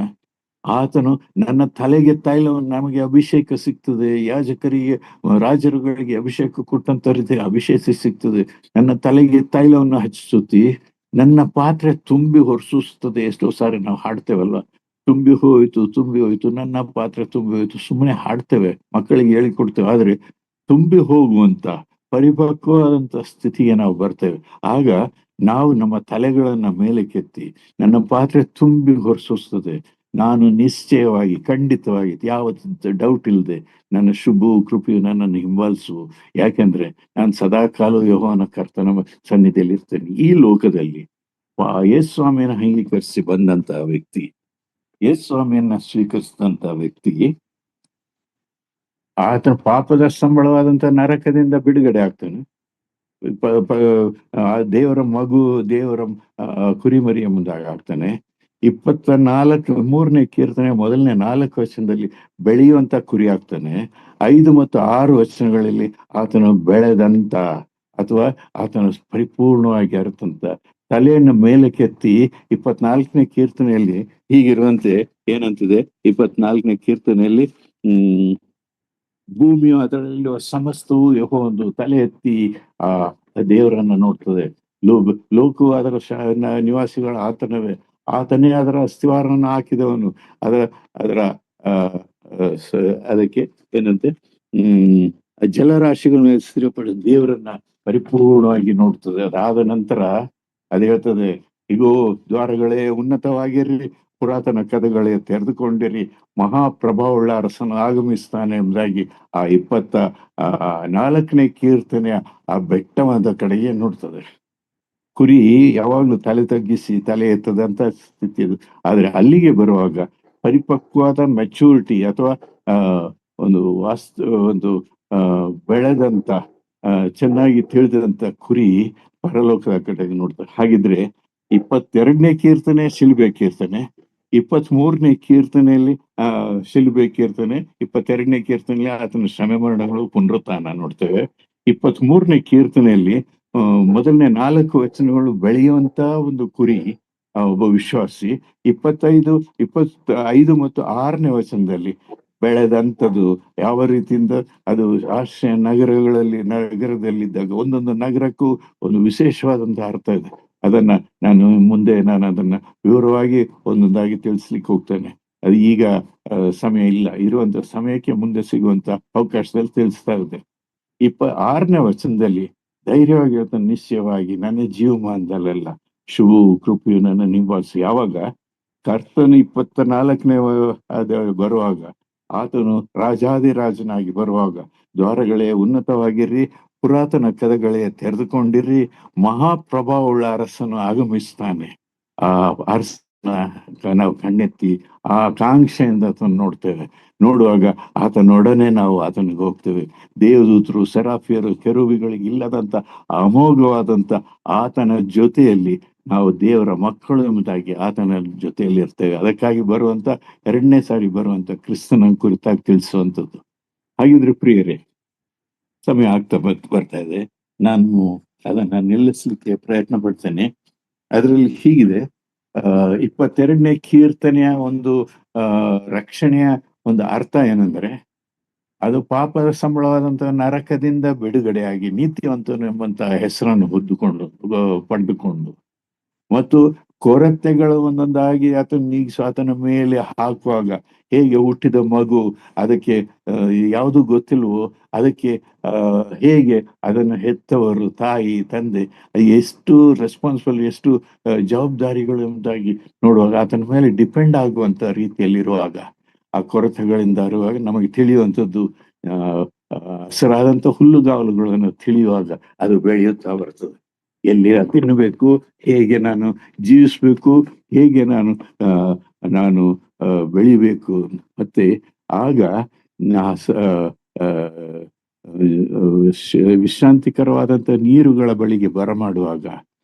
ಆತನು ನನ್ನ ತಲೆಗೆ ತೈಲವನ್ನು, ನಮಗೆ ಅಭಿಷೇಕ ಸಿಗ್ತದೆ, ಯಾಜಕರಿಗೆ ರಾಜರುಗಳಿಗೆ ಅಭಿಷೇಕ ಕೊಟ್ಟಂತ ರೀತಿ ಅಭಿಷೇಕ ಸಿಗ್ತದೆ. ನನ್ನ ತಲೆಗೆ ತೈಲವನ್ನು ಹಚ್ಚಿಸುತ್ತಿ ನನ್ನ ಪಾತ್ರೆ ತುಂಬಿ ಹೊರಸೂಸ್ತದೆ. ಎಷ್ಟೋ ಸಾರಿ ನಾವು ಹಾಡ್ತೇವಲ್ವ, ತುಂಬಿ ಹೋಯ್ತು ತುಂಬಿ ಹೋಯ್ತು, ನನ್ನ ಪಾತ್ರೆ ತುಂಬಿ ಹೋಯ್ತು. ಸುಮ್ಮನೆ ಹಾಡ್ತೇವೆ, ಮಕ್ಕಳಿಗೆ ಹೇಳಿಕೊಡ್ತೇವೆ. ಆದ್ರೆ ತುಂಬಿ ಹೋಗುವಂತ ಪರಿಪಕ್ವವಾದಂತ ಸ್ಥಿತಿಗೆ ನಾವು ಬರ್ತೇವೆ. ಆಗ ನಾವು ನಮ್ಮ ತಲೆಗಳನ್ನ ಮೇಲೆ ಕೆತ್ತಿ ನನ್ನ ಪಾತ್ರೆ ತುಂಬಿ ಹೊರಸೂಸ್ತದೆ, ನಾನು ನಿಶ್ಚಯವಾಗಿ ಖಂಡಿತವಾಗಿ ಯಾವ ಡೌಟ್ ಇಲ್ಲದೆ ನನ್ನ ಶುಭ ಕೃಪೆಯು ನನ್ನನ್ನು ಹಿಂಬಾಲಿಸು. ಯಾಕೆಂದ್ರೆ ನಾನು ಸದಾ ಕಾಲ ಯೆಹೋವನ ಕರ್ತನ ಸನ್ನಿಧಿಯಲ್ಲಿ ಇರ್ತೇನೆ. ಈ ಲೋಕದಲ್ಲಿ ಯೇಸು ಸ್ವಾಮಿಯನ್ನ ಅಂಗೀಕರಿಸಿ ಬಂದಂತ ವ್ಯಕ್ತಿ, ಯೇಸು ಸ್ವಾಮಿಯನ್ನ ಸ್ವೀಕರಿಸಿದಂತ ವ್ಯಕ್ತಿ, ಆತನ ಪಾಪದ ಸಂಬಳವಾದಂತ ನರಕದಿಂದ ಬಿಡುಗಡೆ ಆಗ್ತಾನೆ. ದೇವರ ಮಗು, ದೇವರ ಕುರಿಮರಿಯ ಮುಂದಾಗ ಆಗ್ತಾನೆ. 3ನೇ ಕೀರ್ತನೆ ಮೊದಲನೇ 4 ವಚನದಲ್ಲಿ ಬೆಳೆಯುವಂತ ಕುರಿ ಆಗ್ತಾನೆ. 5 ಮತ್ತು 6 ವಚನಗಳಲ್ಲಿ ಆತನು ಬೆಳೆದಂತ ಅಥವಾ ಆತನು ಪರಿಪೂರ್ಣವಾಗಿ ಅರಿತಂತ ತಲೆಯನ್ನು ಮೇಲೆ ಕೆತ್ತಿ 24ನೇ ಕೀರ್ತನೆಯಲ್ಲಿ ಹೀಗಿರುವಂತೆ ಏನಂತಿದೆ, 24ನೇ ಕೀರ್ತನೆಯಲ್ಲಿ ಭೂಮಿಯು ಅದರಲ್ಲಿರುವ ಸಮಸ್ತವು ಒಂದು ತಲೆ ಎತ್ತಿ ಆ ದೇವರನ್ನ ನೋಡ್ತದೆ. ಲೋಕವು ಅದರ ನಿವಾಸಿಗಳ ಆತನವೇ, ಆತನೇ ಅದರ ಅಸ್ಥಿವಾರವನ್ನು ಹಾಕಿದವನು. ಅದರ ಅದರ ಆ ಅದಕ್ಕೆ ಏನಂತೆ ಜಲರಾಶಿಗಳನ್ನು ಸ್ಥಿರಪಡಿದ ದೇವರನ್ನ ಪರಿಪೂರ್ಣವಾಗಿ ನೋಡ್ತದೆ. ಅದಾದ ನಂತರ ಅದು ಹೇಳ್ತದೆ, ಇಗೋ ದ್ವಾರಗಳೇ ಉನ್ನತವಾಗಿರ್ಲಿ, ಪುರಾತನ ಕದಗಳೇ ತೆರೆದುಕೊಂಡಿರಿ, ಮಹಾಪ್ರಭಾವವುಳ್ಳ ಅರಸನು ಆಗಮಿಸ್ತಾನೆ ಎಂಬುದಾಗಿ ಆ 24ನೇ ಕೀರ್ತನೆಯ ಆ ಬೆಟ್ಟವಾದ ಕಡೆಗೆ ನೋಡ್ತದೆ. ಕುರಿ ಯಾವಾಗ್ಲೂ ತಲೆ ತಗ್ಗಿಸಿ ತಲೆ ಎತ್ತದಂತ ಸ್ಥಿತಿ ಅದು. ಆದ್ರೆ ಅಲ್ಲಿಗೆ ಬರುವಾಗ ಪರಿಪಕ್ವಾದ ಮೆಚೂರಿಟಿ ಅಥವಾ ಒಂದು ಒಂದು ಬೆಳೆದಂತ ಚೆನ್ನಾಗಿ ತಿಳಿದಂತ ಕುರಿ ಪರಲೋಕದ ಕಡೆಗೆ ನೋಡ್ತಾರೆ. ಹಾಗಿದ್ರೆ 22ನೇ ಕೀರ್ತನೆ ಶಿಲ್ಬೆ ಕೀರ್ತನೆ, 23ನೇ ಕೀರ್ತನೆಯಲ್ಲಿ ಶಿಲ್ಬೆ ಕೀರ್ತನೆ, 22ನೇ ಕೀರ್ತನೆಯಲ್ಲಿ ಆತನ ಶ್ರಮೆ ಮರಣಗಳು ಪುನರುತ್ಥಾನ ನೋಡ್ತೇವೆ. 23ನೇ ಕೀರ್ತನೆಯಲ್ಲಿ ಮೊದಲನೇ 4 ವಚನಗಳು ಬೆಳೆಯುವಂತ ಒಂದು ಕುರಿ ಒಬ್ಬ ವಿಶ್ವಾಸಿ. 25 ಮತ್ತು 6ನೇ ವಚನದಲ್ಲಿ ಬೆಳೆದಂಥದ್ದು ಯಾವ ರೀತಿಯಿಂದ ಅದು ಆಶ್ರಯ ನಗರದಲ್ಲಿದ್ದಾಗ ಒಂದೊಂದು ನಗರಕ್ಕೂ ಒಂದು ವಿಶೇಷವಾದಂತಹ ಅರ್ಥ ಇದೆ. ಅದನ್ನ ನಾನು ಅದನ್ನ ವಿವರವಾಗಿ ಒಂದೊಂದಾಗಿ ತಿಳಿಸ್ಲಿಕ್ಕೆ ಹೋಗ್ತೇನೆ. ಅದು ಈಗ ಸಮಯ ಇಲ್ಲ, ಇರುವಂತ ಸಮಯಕ್ಕೆ ಮುಂದೆ ಸಿಗುವಂತ ಅವಕಾಶದಲ್ಲಿ ತಿಳಿಸ್ತಾ ಇದ್ದೆ. 6ನೇ ವಚನದಲ್ಲಿ ಧೈರ್ಯವಾಗಿ ಹೇಳ್ತಾನೆ, ನಿಶ್ಚಯವಾಗಿ ನನ್ನ ಜೀವಮಾನದಲ್ಲೆಲ್ಲ ಶುಭ ಕೃಪೆಯು ನನ್ನ ನಿಂಬಾಲಿಸಿ. ಯಾವಾಗ ಕರ್ತನು 24ನೇ ಬರುವಾಗ, ಆತನು ರಾಜಾದಿರಾಜನಾಗಿ ಬರುವಾಗ, ದ್ವಾರಗಳೇ ಉನ್ನತವಾಗಿರ್ರಿ, ಪುರಾತನ ಕದಗಳೇ ತೆರೆದುಕೊಂಡಿರ್ರಿ, ಮಹಾಪ್ರಭಾವವುಳ್ಳ ಅರಸನು ಆಗಮಿಸ್ತಾನೆ. ಆ ಅರಸನ ನಾವು ಕಣ್ಣೆತ್ತಿ ಆ ಕಾಂಕ್ಷೆಯಿಂದ ನೋಡ್ತೇವೆ. ನೋಡುವಾಗ ಆತನೊಡನೆ ನಾವು ಆತನಿಗೆ ಹೋಗ್ತೇವೆ. ದೇವದೂತರು, ಸೆರಾಫಿಯರು, ಕೆರೂಬಿಗಳಿಗೆ ಇಲ್ಲದಂತ ಅಮೋಘವಾದಂತ ಆತನ ಜೊತೆಯಲ್ಲಿ ನಾವು ದೇವರ ಮಕ್ಕಳು ಎಂಬುದಾಗಿ ಆತನ ಜೊತೆಯಲ್ಲಿ ಇರ್ತೇವೆ. ಅದಕ್ಕಾಗಿ ಬರುವಂತ 2ನೇ ಸಾರಿ ಬರುವಂತ ಕ್ರಿಸ್ತನ ಕುರಿತಾಗಿ ತಿಳಿಸುವಂಥದ್ದು. ಹಾಗಿದ್ರೆ ಪ್ರಿಯರೇ, ಸಮಯ ಆಗ್ತಾ ಬರ್ತಾ ಇದೆ. ನಾನು ಅದನ್ನ ನಿಲ್ಲಿಸ್ಲಿಕ್ಕೆ ಪ್ರಯತ್ನ ಪಡ್ತೇನೆ. ಅದರಲ್ಲಿ ಹೀಗಿದೆ, 22ನೇ ಕೀರ್ತನೆಯ ಒಂದು ರಕ್ಷಣೆಯ ಒಂದು ಅರ್ಥ ಏನಂದ್ರೆ, ಅದು ಪಾಪದ ಸಂಬಳವಾದಂತಹ ನರಕದಿಂದ ಬಿಡುಗಡೆಯಾಗಿ ನೀತಿವಂತನು ಎಂಬಂತಹ ಹೆಸರನ್ನು ಹೊದ್ದುಕೊಂಡು ಪಡೆದುಕೊಂಡು ಮತ್ತು ಕೊರತೆಗಳು ಒಂದೊಂದಾಗಿ ಆತನ ನೀಗಿಸು ಆತನ ಮೇಲೆ ಹಾಕುವಾಗ ಹೇಗೆ ಹುಟ್ಟಿದ ಮಗು ಅದಕ್ಕೆ ಯಾವುದು ಗೊತ್ತಿಲ್ವೋ ಅದಕ್ಕೆ ಹೇಗೆ ಅದನ್ನು ಹೆತ್ತವರು, ತಾಯಿ, ತಂದೆ ಎಷ್ಟು ರೆಸ್ಪಾನ್ಸಿಬಲ್, ಎಷ್ಟು ಜವಾಬ್ದಾರಿಗಳು ಎಂಬುದಾಗಿ ನೋಡುವಾಗ ಆತನ ಮೇಲೆ ಡಿಪೆಂಡ್ ಆಗುವಂತ ರೀತಿಯಲ್ಲಿರುವಾಗ ಆ ಕೊರತೆಗಳಿಂದ ಇರುವಾಗ ನಮಗೆ ತಿಳಿಯುವಂಥದ್ದು ಹಸಿರಾದಂಥ ಹುಲ್ಲುಗಾವಲುಗಳನ್ನು ತಿಳಿಯುವಾಗ ಅದು ಬೆಳೆಯುತ್ತಾ ಬರ್ತದೆ. ಎಲ್ಲಿ ತಿನ್ನಬೇಕು, ಹೇಗೆ ನಾನು ಜೀವಿಸ್ಬೇಕು, ಹೇಗೆ ನಾನು ಬೆಳಿಬೇಕು. ಮತ್ತೆ ಆಗ ವಿಶ್ರಾಂತಿಕರವಾದಂಥ ನೀರುಗಳ ಬಳಿಗೆ ಬರಮಾಡುವಾಗ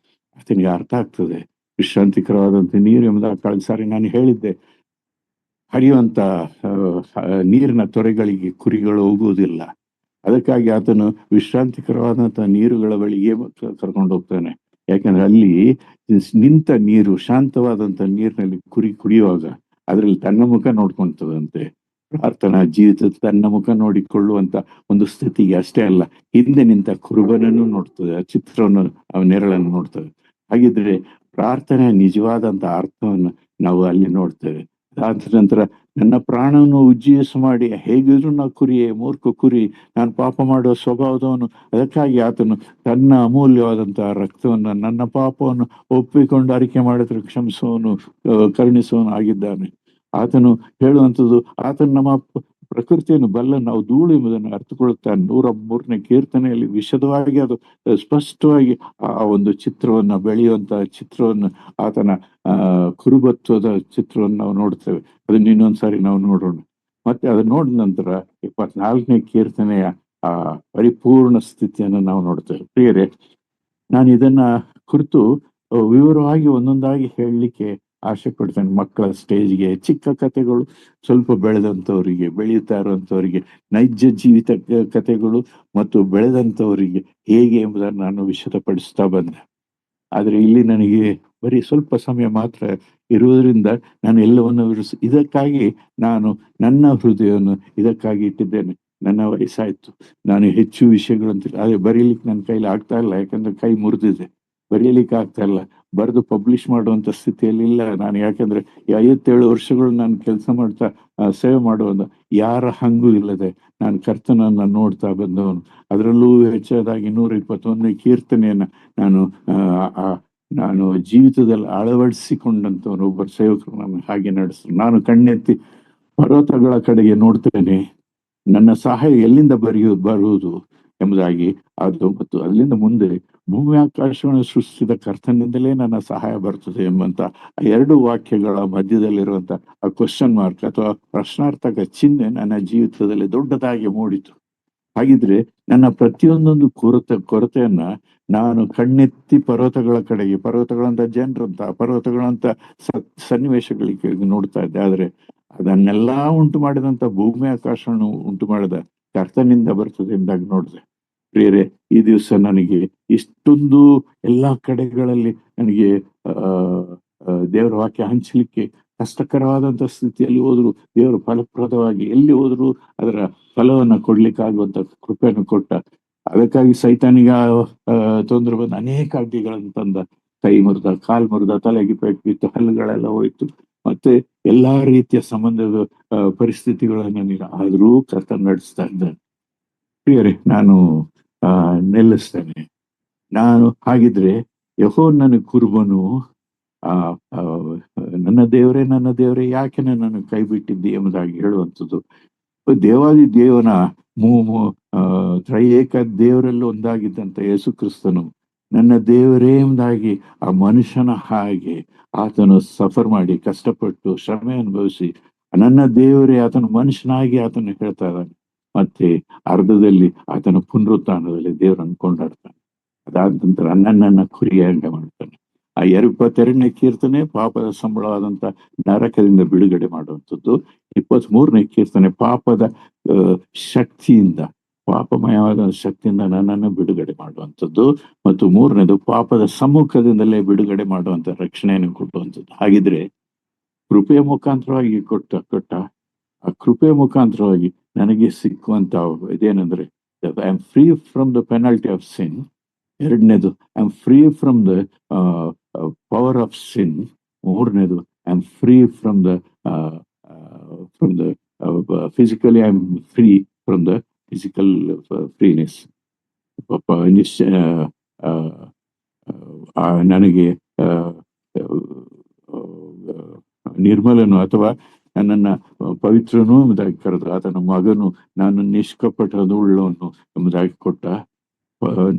ಆತನಿಗೆ ಅರ್ಥ ಆಗ್ತದೆ. ವಿಶ್ರಾಂತಿಕರವಾದಂಥ ನೀರು ಎಂಬುದಾಗಿ ಕಳೆದ ಸಾರಿ ನಾನು ಹೇಳಿದ್ದೆ, ಹರಿಯುವಂತ ನೀರಿನ ತೊರೆಗಳಿಗೆ ಕುರಿಗಳು ಹೋಗುವುದಿಲ್ಲ. ಅದಕ್ಕಾಗಿ ಆತನು ವಿಶ್ರಾಂತಿಕರವಾದಂತಹ ನೀರುಗಳ ಬಳಿಗೆ ಕರ್ಕೊಂಡು ಹೋಗ್ತಾನೆ. ಯಾಕಂದ್ರೆ ಅಲ್ಲಿ ನಿಂತ ನೀರು, ಶಾಂತವಾದಂತ ನೀರಿನಲ್ಲಿ ಕುರಿ ಕುಡಿಯುವಾಗ ಅದರಲ್ಲಿ ತನ್ನ ಮುಖ ನೋಡ್ಕೊಂತದಂತೆ. ಪ್ರಾರ್ಥನಾ ಜೀವಿತ ತನ್ನ ಮುಖ ನೋಡಿಕೊಳ್ಳುವಂತ ಒಂದು ಸ್ಥಿತಿಗೆ ಅಷ್ಟೇ ಅಲ್ಲ, ಹಿಂದೆ ನಿಂತ ಕುರುಬನನ್ನು ನೋಡ್ತದೆ, ಆ ಚಿತ್ರವನ್ನು, ಆ ನೆರಳನ್ನು ನೋಡ್ತದೆ. ಹಾಗಿದ್ರೆ ಪ್ರಾರ್ಥನೆಯ ನಿಜವಾದಂತ ಅರ್ಥವನ್ನು ನಾವು ಅಲ್ಲಿ ನೋಡ್ತೇವೆ. ಅದ ನಂತರ ನನ್ನ ಪ್ರಾಣವನ್ನು ಉಜ್ಜೀವಿಸ ಮಾಡಿ, ಹೇಗಿದ್ರು ನಾ ಕುರಿಯೇ, ಮೂರ್ಖ ಕುರಿ, ನಾನು ಪಾಪ ಮಾಡುವ ಸ್ವಭಾವದವನು. ಅದಕ್ಕಾಗಿ ಆತನು ತನ್ನ ಅಮೂಲ್ಯವಾದಂತಹ ರಕ್ತವನ್ನು, ನನ್ನ ಪಾಪವನ್ನು ಒಪ್ಪಿಕೊಂಡು ಅರಿಕೆ ಮಾಡಿದ್ರೆ ಕ್ಷಮಿಸುವವನು, ಕರುಣಿಸುವವನು ಆಗಿದ್ದಾನೆ. ಆತನು ಹೇಳುವಂಥದ್ದು, ಆತನು ನಮ್ಮ ಪ್ರಕೃತಿಯನ್ನು ಬಲ್ಲ, ನಾವು ಧೂಳು ಎಂಬುದನ್ನು ಅರ್ಥಕೊಳ್ಳುತ್ತಾನೆ. 103ನೇ ಕೀರ್ತನೆಯಲ್ಲಿ ವಿಶದವಾಗಿ ಅದು ಸ್ಪಷ್ಟವಾಗಿ ಆ ಒಂದು ಚಿತ್ರವನ್ನ, ಬೆಳೆಯುವಂತಹ ಚಿತ್ರವನ್ನು, ಆತನ ಕುರುಬತ್ವದ ಚಿತ್ರವನ್ನು ನಾವು ನೋಡ್ತೇವೆ. ಅದನ್ನ ಇನ್ನೊಂದ್ಸಾರಿ ನಾವು ನೋಡೋಣ. ಮತ್ತೆ ಅದನ್ನ ನೋಡಿದ ನಂತರ 24ನೇ ಕೀರ್ತನೆಯ ಆ ಪರಿಪೂರ್ಣ ಸ್ಥಿತಿಯನ್ನು ನಾವು ನೋಡ್ತೇವೆ. ಪ್ರಿಯರೇ, ನಾನು ಇದನ್ನ ಕುರಿತು ವಿವರವಾಗಿ ಒಂದೊಂದಾಗಿ ಹೇಳಲಿಕ್ಕೆ ಆಸೆ ಪಡ್ತೇನೆ. ಮಕ್ಕಳ ಸ್ಟೇಜ್ಗೆ ಚಿಕ್ಕ ಕಥೆಗಳು, ಸ್ವಲ್ಪ ಬೆಳೆದಂಥವರಿಗೆ, ಬೆಳೆಯುತ್ತಾ ಇರುವಂಥವರಿಗೆ ನೈಜ ಜೀವಿತ ಕಥೆಗಳು ಮತ್ತು ಬೆಳೆದಂಥವರಿಗೆ ಹೇಗೆ ಎಂಬುದನ್ನು ನಾನು ವಿಶದಪಡಿಸ್ತಾ ಬಂದೆ. ಆದ್ರೆ ಇಲ್ಲಿ ನನಗೆ ಬರೀ ಸ್ವಲ್ಪ ಸಮಯ ಮಾತ್ರ ಇರುವುದರಿಂದ ನಾನು ಎಲ್ಲವನ್ನು ಇದಕ್ಕಾಗಿ ನಾನು ನನ್ನ ಹೃದಯವನ್ನು ಇದಕ್ಕಾಗಿ ಇಟ್ಟಿದ್ದೇನೆ. ನನ್ನ ವಯಸ್ಸಾಯ್ತು, ನಾನು ಹೆಚ್ಚು ವಿಷಯಗಳಂತ ಅದೇ ಬರೀಲಿಕ್ಕೆ ನನ್ನ ಕೈಲಿ ಆಗ್ತಾ ಇಲ್ಲ. ಯಾಕಂದ್ರೆ ಕೈ ಮುರಿದಿದೆ, ಬರೀಲಿಕ್ಕೆ ಆಗ್ತಾ ಇಲ್ಲ, ಬರೆದು ಪಬ್ಲಿಷ್ ಮಾಡುವಂತ ಸ್ಥಿತಿಯಲ್ಲಿ ಇಲ್ಲ ನಾನು. ಯಾಕಂದ್ರೆ 57 ವರ್ಷಗಳು ನಾನು ಕೆಲಸ ಮಾಡ್ತಾ ಸೇವೆ ಮಾಡುವಂತ ಯಾರ ಹಂಗೂ ಇಲ್ಲದೆ ನಾನು ಕರ್ತನನ್ನ ನೋಡ್ತಾ ಬಂದವನು. ಅದರಲ್ಲೂ ಹೆಚ್ಚಾದಾಗಿ 121ನೇ ಕೀರ್ತನೆಯನ್ನ ನಾನು ಜೀವಿತದಲ್ಲಿ ಅಳವಡಿಸಿಕೊಂಡಂತವನು ಒಬ್ಬರು ಸೇವಕರು ನಾನು ಹಾಗೆ ನಡೆಸ್ತಾರೆ. ನಾನು ಕಣ್ಣೆತ್ತಿ ಪರ್ವತಗಳ ಕಡೆಗೆ ನೋಡ್ತೇನೆ, ನನ್ನ ಸಹಾಯ ಎಲ್ಲಿಂದ ಬರುವುದು ಎಂಬುದಾಗಿ ಅದು, ಮತ್ತು ಅಲ್ಲಿಂದ ಮುಂದೆ ಭೂಮಿ ಆಕಾಶವನ್ನು ಸೃಷ್ಟಿಸಿದ ಕರ್ತನಿಂದಲೇ ನನ್ನ ಸಹಾಯ ಬರ್ತದೆ ಎಂಬಂತ 2 ವಾಕ್ಯಗಳ ಮಧ್ಯದಲ್ಲಿರುವಂತ ಆ ಕ್ವಶನ್ ಮಾರ್ಕ್ ಅಥವಾ ಪ್ರಶ್ನಾರ್ಥಕ ಚಿಹ್ನೆ ನನ್ನ ಜೀವಿತದಲ್ಲಿ ದೊಡ್ಡದಾಗಿ ಮೂಡಿತು. ಹಾಗಿದ್ರೆ ನನ್ನ ಪ್ರತಿಯೊಂದೊಂದು ಕೊರತೆಯನ್ನ ನಾನು ಕಣ್ಣೆತ್ತಿ ಪರ್ವತಗಳ ಕಡೆಗೆ, ಪರ್ವತಗಳಂತ ಜನರಂತ, ಪರ್ವತಗಳಂತ ಸನ್ನಿವೇಶಗಳಿಗೆ ನೋಡ್ತಾ ಇದ್ದೆ. ಆದ್ರೆ ಅದನ್ನೆಲ್ಲಾ ಉಂಟು ಮಾಡಿದಂತ ಭೂಮಿ ಆಕಾಶವನ್ನು ಉಂಟು ಮಾಡಿದ ಕರ್ತನಿಂದ ಬರ್ತದೆ ಎಂದಾಗ ನೋಡಿದೆ. ಪ್ರಿಯರೇ, ಈ ದಿವಸ ನನಗೆ ಇಷ್ಟೊಂದು ಎಲ್ಲಾ ಕಡೆಗಳಲ್ಲಿ ನನಗೆ ದೇವರ ವಾಕ್ಯ ಹಂಚಲಿಕ್ಕೆ ಕಷ್ಟಕರವಾದಂತ ಸ್ಥಿತಿಯಲ್ಲಿ ಹೋದ್ರು ದೇವರು ಫಲಪ್ರದವಾಗಿ ಎಲ್ಲಿ ಹೋದ್ರು ಅದರ ಫಲವನ್ನ ಕೊಡ್ಲಿಕ್ಕಾಗುವಂತ ಕೃಪೆಯನ್ನು ಕೊಟ್ಟ. ಅದಕ್ಕಾಗಿ ಸೈತಾನಿಗ ತೊಂದರೆ ಬಂದ ಅನೇಕ ಅಡ್ಡಿಗಳನ್ನು ತಂದ. ಕೈ ಮುರಿದ, ಕಾಲ್ ಮುರಿದ, ತಲೆಗೆ ಪೆಟ್ಟು ಬಿತ್ತು, ಹಲ್ಲುಗಳೆಲ್ಲ ಹೋಯ್ತು, ಮತ್ತೆ ಎಲ್ಲಾ ರೀತಿಯ ಸಂಬಂಧದ ಪರಿಸ್ಥಿತಿಗಳನ್ನು ಆದರೂ ಕರ್ತನ ನಡೆಸ್ತಾ ಇದ್ದಾನೆ. ಪ್ರಿಯರೇ, ನಾನು ನಿಲ್ಲಿಸ್ತೇನೆ. ನಾನು ಹಾಗಿದ್ರೆ ಯೆಹೋವನ ಕುರುಬನು, ನನ್ನ ದೇವರೇ ಯಾಕೆ ನನ್ನನ್ನು ಕೈ ಬಿಟ್ಟಿದ್ದಿ ಎಂಬುದಾಗಿ ಹೇಳುವಂಥದ್ದು. ದೇವಾದಿ ದೇವನ ತ್ರೈಏಕ ದೇವರಲ್ಲಿ ಒಂದಾಗಿದ್ದಂತ ಯೇಸು ಕ್ರಿಸ್ತನು ನನ್ನ ದೇವರೇ ಎಂಬುದಾಗಿ ಆ ಮನುಷ್ಯನ ಹಾಗೆ ಆತನು ಸಫರ್ ಮಾಡಿ, ಕಷ್ಟಪಟ್ಟು, ಶ್ರಮೆ ಅನುಭವಿಸಿ ನನ್ನ ದೇವರೇ ಆತನು ಮನುಷ್ಯನಾಗಿ ಆತನು ಹೇಳ್ತಾ ಇದ್ದಾನೆ. ಮತ್ತೆ ಅರ್ಧದಲ್ಲಿ ಆತನ ಪುನರುತ್ಥಾನದಲ್ಲಿ ದೇವರನ್ನು ಕೊಂಡಾಡ್ತಾನೆ. ಅದಾದ ನಂತರ ನನ್ನನ್ನ ಕುರಿಯಾಗಿ ಮಾಡ್ತಾನೆ. ಆ 22ನೇ ಕೀರ್ತನೆ ಪಾಪದ ಸಂಬಳವಾದಂತ ನರಕದಿಂದ ಬಿಡುಗಡೆ ಮಾಡುವಂಥದ್ದು. 23ನೇ ಕೀರ್ತನೆ ಪಾಪದ ಶಕ್ತಿಯಿಂದ, ಪಾಪಮಯವಾದ ಶಕ್ತಿಯಿಂದ ನನ್ನನ್ನು ಬಿಡುಗಡೆ ಮಾಡುವಂಥದ್ದು. ಮತ್ತು 3ನೇದು ಪಾಪದ ಸಮ್ಮುಖದಿಂದಲೇ ಬಿಡುಗಡೆ ಮಾಡುವಂತ ರಕ್ಷಣೆಯನ್ನು ಕೊಟ್ಟುವಂಥದ್ದು. ಹಾಗಿದ್ರೆ ಕೃಪೆಯ ಮುಖಾಂತರವಾಗಿ ಕೊಟ್ಟ ಆ ಕೃಪೆಯ ಮುಖಾಂತರವಾಗಿ ನನಗೆ ಸಿಕ್ಕುವಂತ ಇದೇನಂದ್ರೆ, I am free from the penalty of sin. ಎರಡನೇದು, I am free from the power of sin. ಮೂರನೇದು, I am free from the physically, I am free from the physical freeness. ನನಗೆ ನಿರ್ಮಲನು ಅಥವಾ ನನ್ನನ್ನ ಪವಿತ್ರನೂ ಎಂಬುದಾಗಿ ಕರೆದ ಆತನ ಮಗನು ನಾನು ನಿಷ್ಕಪಟದುಳ್ಳವನು ಎಂಬುದಾಗಿ ಕೊಟ್ಟ.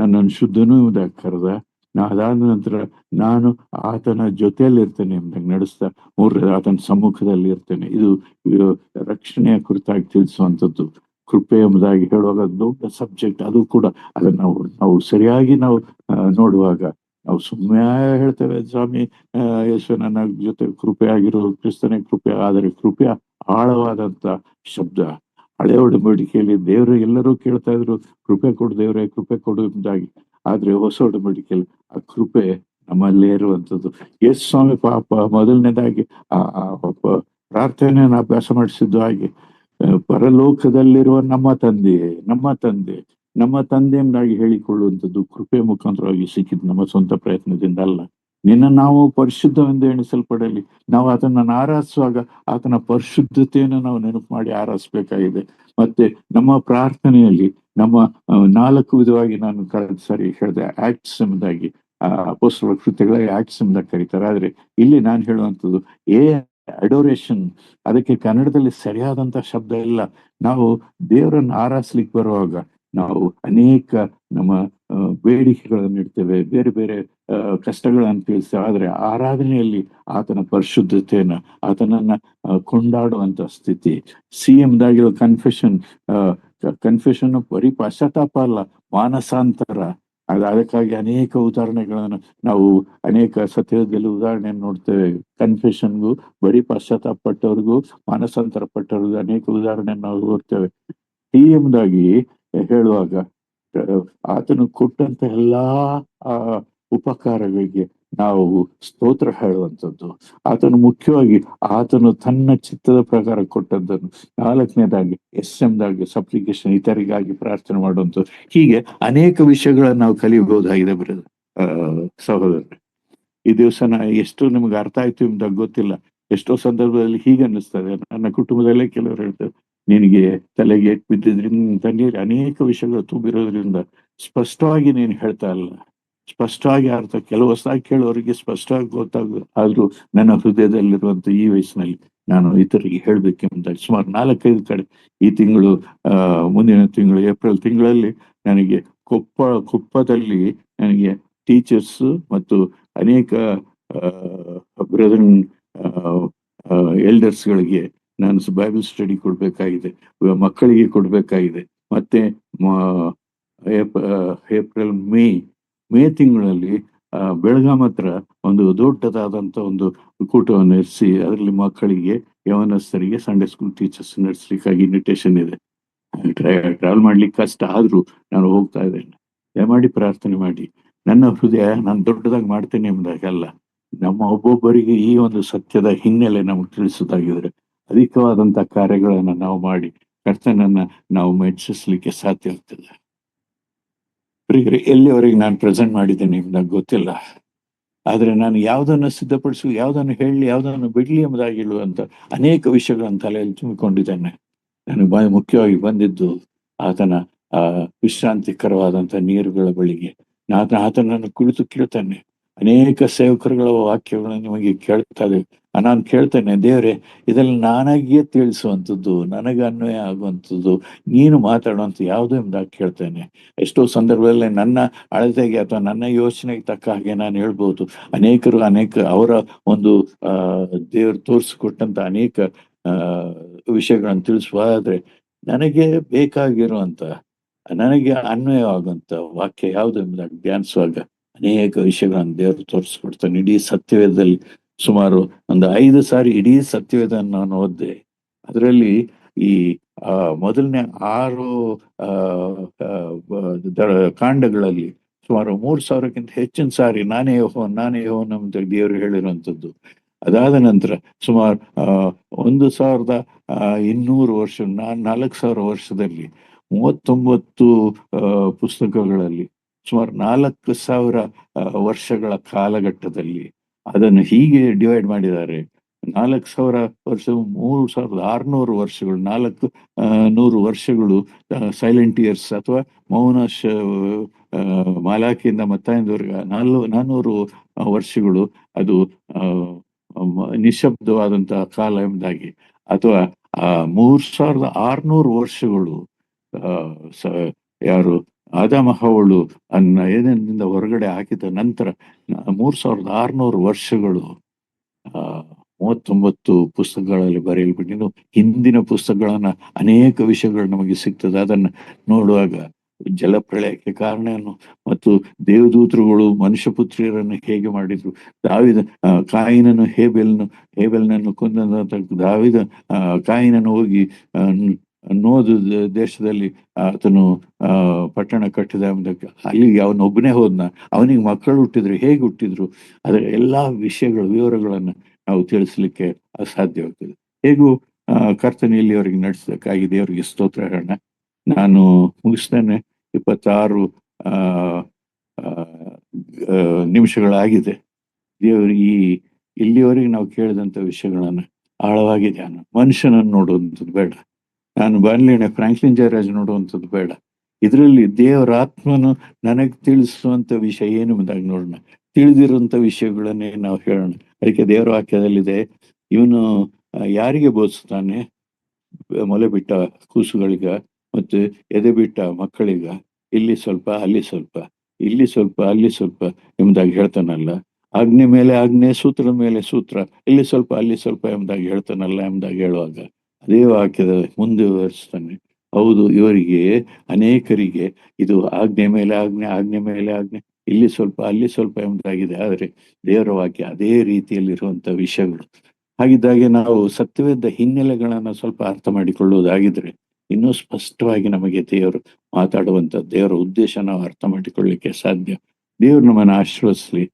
ನನ್ನನ್ನು ಶುದ್ಧನೂ ಎಂಬುದಾಗಿ ಕರೆದ. ಅದಾದ ನಂತರ ನಾನು ಆತನ ಜೊತೆಯಲ್ಲಿ ಇರ್ತೇನೆ ಎಂಬುದಾಗಿ ನಡೆಸ್ತಾ. ಮೂರನೇದು, ಆತನ ಸಮ್ಮುಖದಲ್ಲಿ ಇರ್ತೇನೆ. ಇದು ರಕ್ಷಣೆಯ ಕುರಿತಾಗಿ ತಿಳಿಸುವಂಥದ್ದು. ಕೃಪೆ ಎಂಬುದಾಗಿ ಹೇಳುವಾಗ ದೊಡ್ಡ ಸಬ್ಜೆಕ್ಟ್. ಅದು ಕೂಡ ಅದನ್ನು ನಾವು ಸರಿಯಾಗಿ ನಾವು ನೋಡುವಾಗ ನಾವು ಸುಮ್ಮನೆ ಹೇಳ್ತೇವೆ, ಸ್ವಾಮಿ ಯೇಸು ನನ್ನ ಜೊತೆ ಕೃಪೆ ಆಗಿರೋ ಕ್ರಿಸ್ತನೇ ಕೃಪೆ. ಆದರೆ ಕೃಪೆಯ ಆಳವಾದಂತ ಶಬ್ದ. ಹಳೆಯ ಒಡಂಬಡಿಕೆಯಲ್ಲಿ ದೇವರು ಎಲ್ಲರೂ ಕೇಳ್ತಾ ಇದ್ರು, ಕೃಪೆ ಕೊಡು ದೇವರೇ, ಕೃಪೆ ಕೊಡು ಎಂಬುದಾಗಿ. ಆದ್ರೆ ಹೊಸ ಒಡಂಬಡಿಕೆಯಲ್ಲಿ ಆ ಕೃಪೆ ನಮ್ಮಲ್ಲೇ ಇರುವಂಥದ್ದು. ಯೇಸು ಸ್ವಾಮಿ ಪಾಪ ಮೊದಲನೇದಾಗಿ ಆ ಪ್ರಾರ್ಥನೆಯನ್ನು ಅಭ್ಯಾಸ ಮಾಡಿಸಿದ್ದು ಹಾಗೆ, ಪರಲೋಕದಲ್ಲಿರುವ ನಮ್ಮ ತಂದೆ, ನಮ್ಮ ತಂದೆ, ನಮ್ಮ ತಂದೆ ಎಂಬುದಾಗಿ ಹೇಳಿಕೊಳ್ಳುವಂಥದ್ದು ಕೃಪೆ ಮುಖಾಂತರವಾಗಿ ಸಿಕ್ಕಿದ್ದು, ನಮ್ಮ ಸ್ವಂತ ಪ್ರಯತ್ನದಿಂದ ಅಲ್ಲ. ನಿನ್ನ ನಾವು ಪರಿಶುದ್ಧವೆಂದು ಎಣಿಸಲ್ಪಡಲಿ. ನಾವು ಆತನನ್ನು ಆರಾಧಿಸುವಾಗ ಆತನ ಪರಿಶುದ್ಧತೆಯನ್ನು ನಾವು ನೆನಪು ಮಾಡಿ ಆರಾಧಿಸ್ಬೇಕಾಗಿದೆ. ಮತ್ತೆ ನಮ್ಮ ಪ್ರಾರ್ಥನೆಯಲ್ಲಿ ನಮ್ಮ 4 ವಿಧವಾಗಿ ನಾನು ಕಳೆದ ಸಾರಿ ಹೇಳಿದೆ, ಆಕ್ಟ್ಸ್ ಎಂಬುದಾಗಿ, ಅಪೊಸ್ತಲರ ಕೃತ್ಯಗಳ ಆಕ್ಟ್ಸ್ ಎಂಬುದಾಗಿ ಕರೀತಾರೆ. ಆದ್ರೆ ಇಲ್ಲಿ ನಾನು ಹೇಳುವಂಥದ್ದು ಅಡೋರೇಷನ್. ಅದಕ್ಕೆ ಕನ್ನಡದಲ್ಲಿ ಸರಿಯಾದಂತ ಶಬ್ದ ಇಲ್ಲ. ನಾವು ದೇವರನ್ನು ಆರಾಧಿಸ್ಲಿಕ್ಕೆ ಬರುವಾಗ ನಾವು ಅನೇಕ ನಮ್ಮ ಬೇಡಿಕೆಗಳನ್ನು ಇಡ್ತೇವೆ, ಬೇರೆ ಬೇರೆ ಕಷ್ಟಗಳನ್ನು ತಿಳಿಸ್ತೇವೆ. ಆದ್ರೆ ಆರಾಧನೆಯಲ್ಲಿ ಆತನ ಪರಿಶುದ್ಧತೆಯನ್ನ, ಆತನನ್ನ ಕೊಂಡಾಡುವಂತ ಸ್ಥಿತಿ. ಎಂದಾಗಿರೋ ಕನ್ಫೆಷನ್ ಬರೀ ಪಶ್ಚಾತ್ತಾಪ ಅಲ್ಲ, ಮಾನಸಾಂತರ. ಅದಕ್ಕಾಗಿ ಅನೇಕ ಉದಾಹರಣೆಗಳನ್ನು ನಾವು ಅನೇಕ ಸತ್ಯದಲ್ಲಿ ಉದಾಹರಣೆಯನ್ನು ನೋಡ್ತೇವೆ. ಕನ್ಫೆಷನ್ಗೂ, ಬರೀ ಪಶ್ಚಾತ್ತಾಪ ಪಟ್ಟವ್ರಿಗೂ, ಮಾನಸಾಂತರ ಪಟ್ಟವ್ರಿಗೂ ಅನೇಕ ಉದಾಹರಣೆಯನ್ನು ನಾವು ನೋಡ್ತೇವೆ. ಎಂಬುದಾಗಿ ಹೇಳುವಾಗ ಆತನು ಕೊಟ್ಟಂತ ಎಲ್ಲಾ ಉಪಕಾರಗಳಿಗೆ ನಾವು ಸ್ತೋತ್ರ ಹೇಳುವಂಥದ್ದು. ಆತನು ಮುಖ್ಯವಾಗಿ ಆತನು ತನ್ನ ಚಿತ್ತದ ಪ್ರಕಾರ ಕೊಟ್ಟದ್ದನ್ನು. 4ನೇದಾಗಿ ಎಂದಾಗಿ ಸಪ್ಲಿಕೇಶನ್, ಇತರಿಗಾಗಿ ಪ್ರಾರ್ಥನೆ ಮಾಡುವಂಥದ್ದು. ಹೀಗೆ ಅನೇಕ ವಿಷಯಗಳನ್ನು ನಾವು ಕಲಿಯಬಹುದಾಗಿದೆ ಸಹೋದರರೇ. ಈ ದಿವಸ ಎಷ್ಟು ನಿಮ್ಗೆ ಅರ್ಥ ಆಯ್ತು ಎಂಬುದಾಗಿ ಗೊತ್ತಿಲ್ಲ. ಎಷ್ಟೋ ಸಂದರ್ಭದಲ್ಲಿ ಹೀಗೆ ಅನ್ನಿಸ್ತದೆ. ನನ್ನ ಕುಟುಂಬದಲ್ಲೇ ಕೆಲವರು ಹೇಳ್ತಾರೆ, ನಿನಗೆ ತಲೆಗೆ ಬಿದ್ದಿದ್ರಿಂದ ಅನೇಕ ವಿಷಯಗಳು ತುಂಬಿರೋದ್ರಿಂದ ಸ್ಪಷ್ಟವಾಗಿ ನೀನು ಹೇಳ್ತಾ ಇಲ್ಲ, ಸ್ಪಷ್ಟವಾಗಿ ಅರ್ಥ. ಕೆಲವು ಹೊಸದಾಗಿ ಕೇಳೋರಿಗೆ ಸ್ಪಷ್ಟವಾಗಿ ಗೊತ್ತಾಗ. ಆದ್ರೂ ನನ್ನ ಹೃದಯದಲ್ಲಿರುವಂತ ಈ ವಯಸ್ಸಿನಲ್ಲಿ ನಾನು ಇತರಿಗೆ ಹೇಳ್ಬೇಕೆಂಬುದಾಗಿ ಸುಮಾರು 4-5 ಕಡೆ ಈ ತಿಂಗಳು, ಮುಂದಿನ ತಿಂಗಳು ಏಪ್ರಿಲ್ ತಿಂಗಳಲ್ಲಿ ನನಗೆ ಕೊಪ್ಪದಲ್ಲಿ ನನಗೆ ಟೀಚರ್ಸ್ ಮತ್ತು ಅನೇಕ ಬ್ರದರ್ ಎಲ್ಡರ್ಸ್ಗಳಿಗೆ ನಾನು ಬೈಬಲ್ ಸ್ಟಡಿ ಕೊಡ್ಬೇಕಾಗಿದೆ, ಮಕ್ಕಳಿಗೆ ಕೊಡ್ಬೇಕಾಗಿದೆ. ಮತ್ತೆ ಏಪ್ರಿಲ್ ಮೇ ತಿಂಗಳಲ್ಲಿ ಬೆಳಗಾಂ ಹತ್ರ ಒಂದು ದೊಡ್ಡದಾದಂತ ಒಂದು ಕೂಟವನ್ನು ನಡೆಸಿ ಅದರಲ್ಲಿ ಮಕ್ಕಳಿಗೆ, ಯವನಸ್ಥರಿಗೆ, ಸಂಡೇ ಸ್ಕೂಲ್ ಟೀಚರ್ಸ್ ನಡೆಸ್ಲಿಕ್ಕಾಗಿ ಇನ್ವಿಟೇಷನ್ ಇದೆ. ಟ್ರಾವೆಲ್ ಮಾಡ್ಲಿಕ್ಕೆ ಕಷ್ಟ, ಆದ್ರೂ ನಾನು ಹೋಗ್ತಾ ಇದ್ದೇನೆ. ದಯಮಾಡಿ ಪ್ರಾರ್ಥನೆ ಮಾಡಿ. ನನ್ನ ಹೃದಯ ನಾನು ದೊಡ್ಡದಾಗಿ ಮಾಡ್ತೇನೆ ಎಂಬುದಾಗಲ್ಲ, ನಮ್ಮ ಒಬ್ಬೊಬ್ಬರಿಗೆ ಈ ಒಂದು ಸತ್ಯದ ಹಿನ್ನೆಲೆ ನಮಗೆ ತಿಳಿಸೋದಾಗಿದ್ರೆ ಅಧಿಕವಾದಂತ ಕಾರ್ಯಗಳನ್ನ ನಾವು ಮಾಡಿ ಕರ್ತನನ್ನ ನಾವು ಮೆಚ್ಚಿಸ್ಲಿಕ್ಕೆ ಸಾಧ್ಯ ಆಗ್ತದೆ. ಎಲ್ಲಿವರೆಗೆ ನಾನು ಪ್ರೆಸೆಂಟ್ ಮಾಡಿದ್ದೇನೆ ಎಂಬುದಾಗಿ ಗೊತ್ತಿಲ್ಲ. ಆದ್ರೆ ನಾನು ಯಾವ್ದನ್ನು ಸಿದ್ಧಪಡಿಸು, ಯಾವ್ದನ್ನು ಹೇಳಲಿ, ಯಾವ್ದನ್ನು ಬಿಡ್ಲಿ ಎಂಬುದಾಗಿ ಹೇಳುವಂತ ಅನೇಕ ವಿಷಯಗಳನ್ನು ತಲೆಯಲ್ಲಿ ತುಂಬಿಕೊಂಡಿದ್ದೇನೆ. ನಾನು ಮುಖ್ಯವಾಗಿ ಬಂದಿದ್ದು ಆತನ ವಿಶ್ರಾಂತಿಕರವಾದಂತ ನೀರುಗಳ ಬಳಿಗೆ. ಆತನನ್ನು ಕುಳಿತು ಕೇಳ್ತಾನೆ. ಅನೇಕ ಸೇವಕರುಗಳ ವಾಕ್ಯಗಳನ್ನು ನಿಮಗೆ ಕೇಳ್ತಾ ಇದ್ದೇವೆ. ನಾನು ಕೇಳ್ತೇನೆ, ದೇವರೇ, ಇದರಲ್ಲಿ ನಾನಾಗಿಯೇ ತಿಳಿಸುವಂಥದ್ದು, ನನಗೆ ಅನ್ವಯ ಆಗುವಂಥದ್ದು, ನೀನು ಮಾತಾಡುವಂಥ ಯಾವುದು ಎಂಬುದಾಗಿ ಕೇಳ್ತೇನೆ. ಎಷ್ಟೋ ಸಂದರ್ಭದಲ್ಲಿ ನನ್ನ ಅಳತೆಗೆ ಅಥವಾ ನನ್ನ ಯೋಚನೆಗೆ ತಕ್ಕ ಹಾಗೆ ನಾನು ಹೇಳ್ಬೋದು. ಅನೇಕ ಅವರ ಒಂದು ದೇವರು ತೋರಿಸಿಕೊಟ್ಟಂತ ಅನೇಕ ಆ, ವಿಷಯಗಳನ್ನು ತಿಳಿಸುವಾದ್ರೆ ನನಗೆ ಬೇಕಾಗಿರುವಂತ, ನನಗೆ ಅನ್ವಯವಾಗುವಂತ ವಾಕ್ಯ ಯಾವುದು ಎಂಬುದಾಗಿ ಧ್ಯಾನಿಸುವಾಗ ಅನೇಕ ವಿಷಯಗಳನ್ನು ದೇವರು ತೋರಿಸ್ಕೊಡ್ತಾನೆ. ಇಡೀ ಸತ್ಯವೇದದಲ್ಲಿ ಸುಮಾರು ಒಂದು 5 ಸಾರಿ ಇಡೀ ಸತ್ಯವೇದವನ್ನು ನಾನು ಓದಿದೆ. ಅದರಲ್ಲಿ ಈ ಮೊದಲನೇ 6 ಆ, ಆ, ಕಾಂಡಗಳಲ್ಲಿ ಸುಮಾರು 3,000ಕ್ಕಿಂತ ಹೆಚ್ಚಿನ ಸಾರಿ ನಾನೇ ಯೆಹೋವನು ಅಂತ ದೇವರು ಹೇಳಿರುವಂಥದ್ದು. ಅದಾದ ನಂತರ ಸುಮಾರು 1,200 ವರ್ಷ, 4,000 ವರ್ಷದಲ್ಲಿ 39 ಪುಸ್ತಕಗಳಲ್ಲಿ ಸುಮಾರು 4,000 ವರ್ಷಗಳ ಕಾಲಘಟ್ಟದಲ್ಲಿ ಅದನ್ನು ಹೀಗೆ ಡಿವೈಡ್ ಮಾಡಿದ್ದಾರೆ. 4,000 ವರ್ಷ, 3,600 ವರ್ಷಗಳು, 400 ವರ್ಷಗಳು ಸೈಲೆಂಟ್ ಇಯರ್ಸ್ ಅಥವಾ ಮೌನ ಮಾಲಾಖಿಯಿಂದ ಮತ್ತಾಯದವರೆಗೆ 400 ವರ್ಷಗಳು ಅದು ಆ, ನಿಶಬ್ದವಾದಂತಹ ಕಾಲ ಎಂಬುದಾಗಿ, ಅಥವಾ 3,600 ವರ್ಷಗಳು ಆ, ಸ- ಯಾರು ಆದಾಮ ಹವ್ವಳು ಏನೇನಿಂದ ಹೊರಗಡೆ ಹಾಕಿದ ನಂತರ 3,600 ವರ್ಷಗಳು ಆ 39 ಪುಸ್ತಕಗಳಲ್ಲಿ ಬರೆಯಲ್ಪಟ್ಟಿದ್ದು. ಹಿಂದಿನ ಪುಸ್ತಕಗಳನ್ನ ಅನೇಕ ವಿಷಯಗಳು ನಮಗೆ ಸಿಗ್ತದೆ. ಅದನ್ನ ನೋಡುವಾಗ ಜಲಪ್ರಳಯಕ್ಕೆ ಕಾರಣ ಏನು, ಮತ್ತು ದೇವದೂತರುಗಳು ಮನುಷ್ಯ ಪುತ್ರಿಯರನ್ನು ಹೇಗೆ ಮಾಡಿದ್ರು, ದಾವಿದ ಹೇಬೆಲ್ನನ್ನು ಕೊಂದಂತ ದಾವಿದ ಕಾಯಿನನ್ನು ಹೋಗಿ ನೋದು ದೇಶದಲ್ಲಿ ಆತನು ಪಟ್ಟಣ ಕಟ್ಟಿದ ಎಂಬುದಕ್ಕೆ, ಅಲ್ಲಿಗೆ ಅವನೊಬ್ಬನೇ ಹೋದ್ನ, ಅವನಿಗೆ ಮಕ್ಕಳು ಹುಟ್ಟಿದ್ರು, ಹೇಗೆ ಹುಟ್ಟಿದ್ರು, ಅದರ ಎಲ್ಲಾ ವಿವರಗಳನ್ನು ನಾವು ತಿಳಿಸ್ಲಿಕ್ಕೆ ಅಸಾಧ್ಯವಾಗ್ತದೆ. ಹೇಗೂ ಕರ್ತನ ಇಲ್ಲಿಯವರೆಗೆ ನಡೆಸೋದಕ್ಕಾಗಿ ದೇವರಿಗೆ ಸ್ತೋತ್ರ ಹೇಳೋಣ. ನಾನು ಮುಗಿಸ್ತೇನೆ. 26 ಆ, ಆ, ನಿಮಿಷಗಳಾಗಿದೆ. ದೇವರು ಇಲ್ಲಿಯವರೆಗೆ ನಾವು ಕೇಳಿದಂಥ ವಿಷಯಗಳನ್ನು ಆಳವಾಗಿ ಧ್ಯಾನ, ಮನುಷ್ಯನನ್ನು ನೋಡುವಂಥದ್ದು ಬೇಡ, ನಾನು ಬಾನ್ಲಿನ ಫ್ರಾಂಕ್ಲಿನ್ ಜಯರಾಜ್ ನೋಡುವಂಥದ್ದು ಬೇಡ. ಇದರಲ್ಲಿ ದೇವರ ಆತ್ಮನು ನನಗೆ ತಿಳಿಸುವಂಥ ವಿಷಯ ಏನು ಎಂಬುದಾಗಿ ನೋಡೋಣ. ತಿಳಿದಿರುವಂಥ ವಿಷಯಗಳನ್ನೇ ನಾವು ಹೇಳೋಣ. ಅದಕ್ಕೆ ದೇವರ ವಾಕ್ಯದಲ್ಲಿದೆ, ಇವನು ಯಾರಿಗೆ ಬೋಧಿಸ್ತಾನೆ, ಮೊಲೆ ಬಿಟ್ಟ ಕೂಸುಗಳಿಗ ಮತ್ತು ಎದೆ ಬಿಟ್ಟ ಮಕ್ಕಳಿಗ, ಇಲ್ಲಿ ಸ್ವಲ್ಪ ಅಲ್ಲಿ ಸ್ವಲ್ಪ, ಇಲ್ಲಿ ಸ್ವಲ್ಪ ಅಲ್ಲಿ ಸ್ವಲ್ಪ ಎಂಬುದಾಗಿ ಹೇಳ್ತಾನಲ್ಲ. ಆಜ್ಞೆ ಮೇಲೆ ಆಜ್ಞೆ, ಸೂತ್ರದ ಮೇಲೆ ಸೂತ್ರ, ಇಲ್ಲಿ ಸ್ವಲ್ಪ ಅಲ್ಲಿ ಸ್ವಲ್ಪ ಎಂಬುದಾಗಿ ಹೇಳ್ತಾನಲ್ಲ ಎಂಬುದಾಗಿ ಹೇಳುವಾಗ ಅದೇ ವಾಕ್ಯದ ಮುಂದುವರಿಸ್ತಾನೆ. ಹೌದು, ಇವರಿಗೆ ಅನೇಕರಿಗೆ ಇದು ಆಜ್ಞೆ ಮೇಲೆ ಆಜ್ಞೆ, ಆಜ್ಞೆ ಮೇಲೆ ಆಜ್ಞೆ, ಇಲ್ಲಿ ಸ್ವಲ್ಪ ಅಲ್ಲಿ ಸ್ವಲ್ಪ ಎಂಬುದಾಗಿದೆ. ಆದರೆ ದೇವರ ವಾಕ್ಯ ಅದೇ ರೀತಿಯಲ್ಲಿರುವಂಥ ವಿಷಯಗಳು. ಹಾಗಿದ್ದಾಗೆ ನಾವು ಸತ್ಯವೇದ ಹಿನ್ನೆಲೆಗಳನ್ನು ಸ್ವಲ್ಪ ಅರ್ಥ ಮಾಡಿಕೊಳ್ಳುವುದಾಗಿದ್ರೆ ಇನ್ನೂ ಸ್ಪಷ್ಟವಾಗಿ ನಮಗೆ ದೇವರು ಮಾತಾಡುವಂಥ ದೇವರ ಉದ್ದೇಶ ನಾವು ಅರ್ಥ ಮಾಡಿಕೊಳ್ಳಿಕ್ಕೆ ಸಾಧ್ಯ. ದೇವರು ನಮ್ಮನ್ನು ಆಶೀರ್ವದಿಸಲಿ.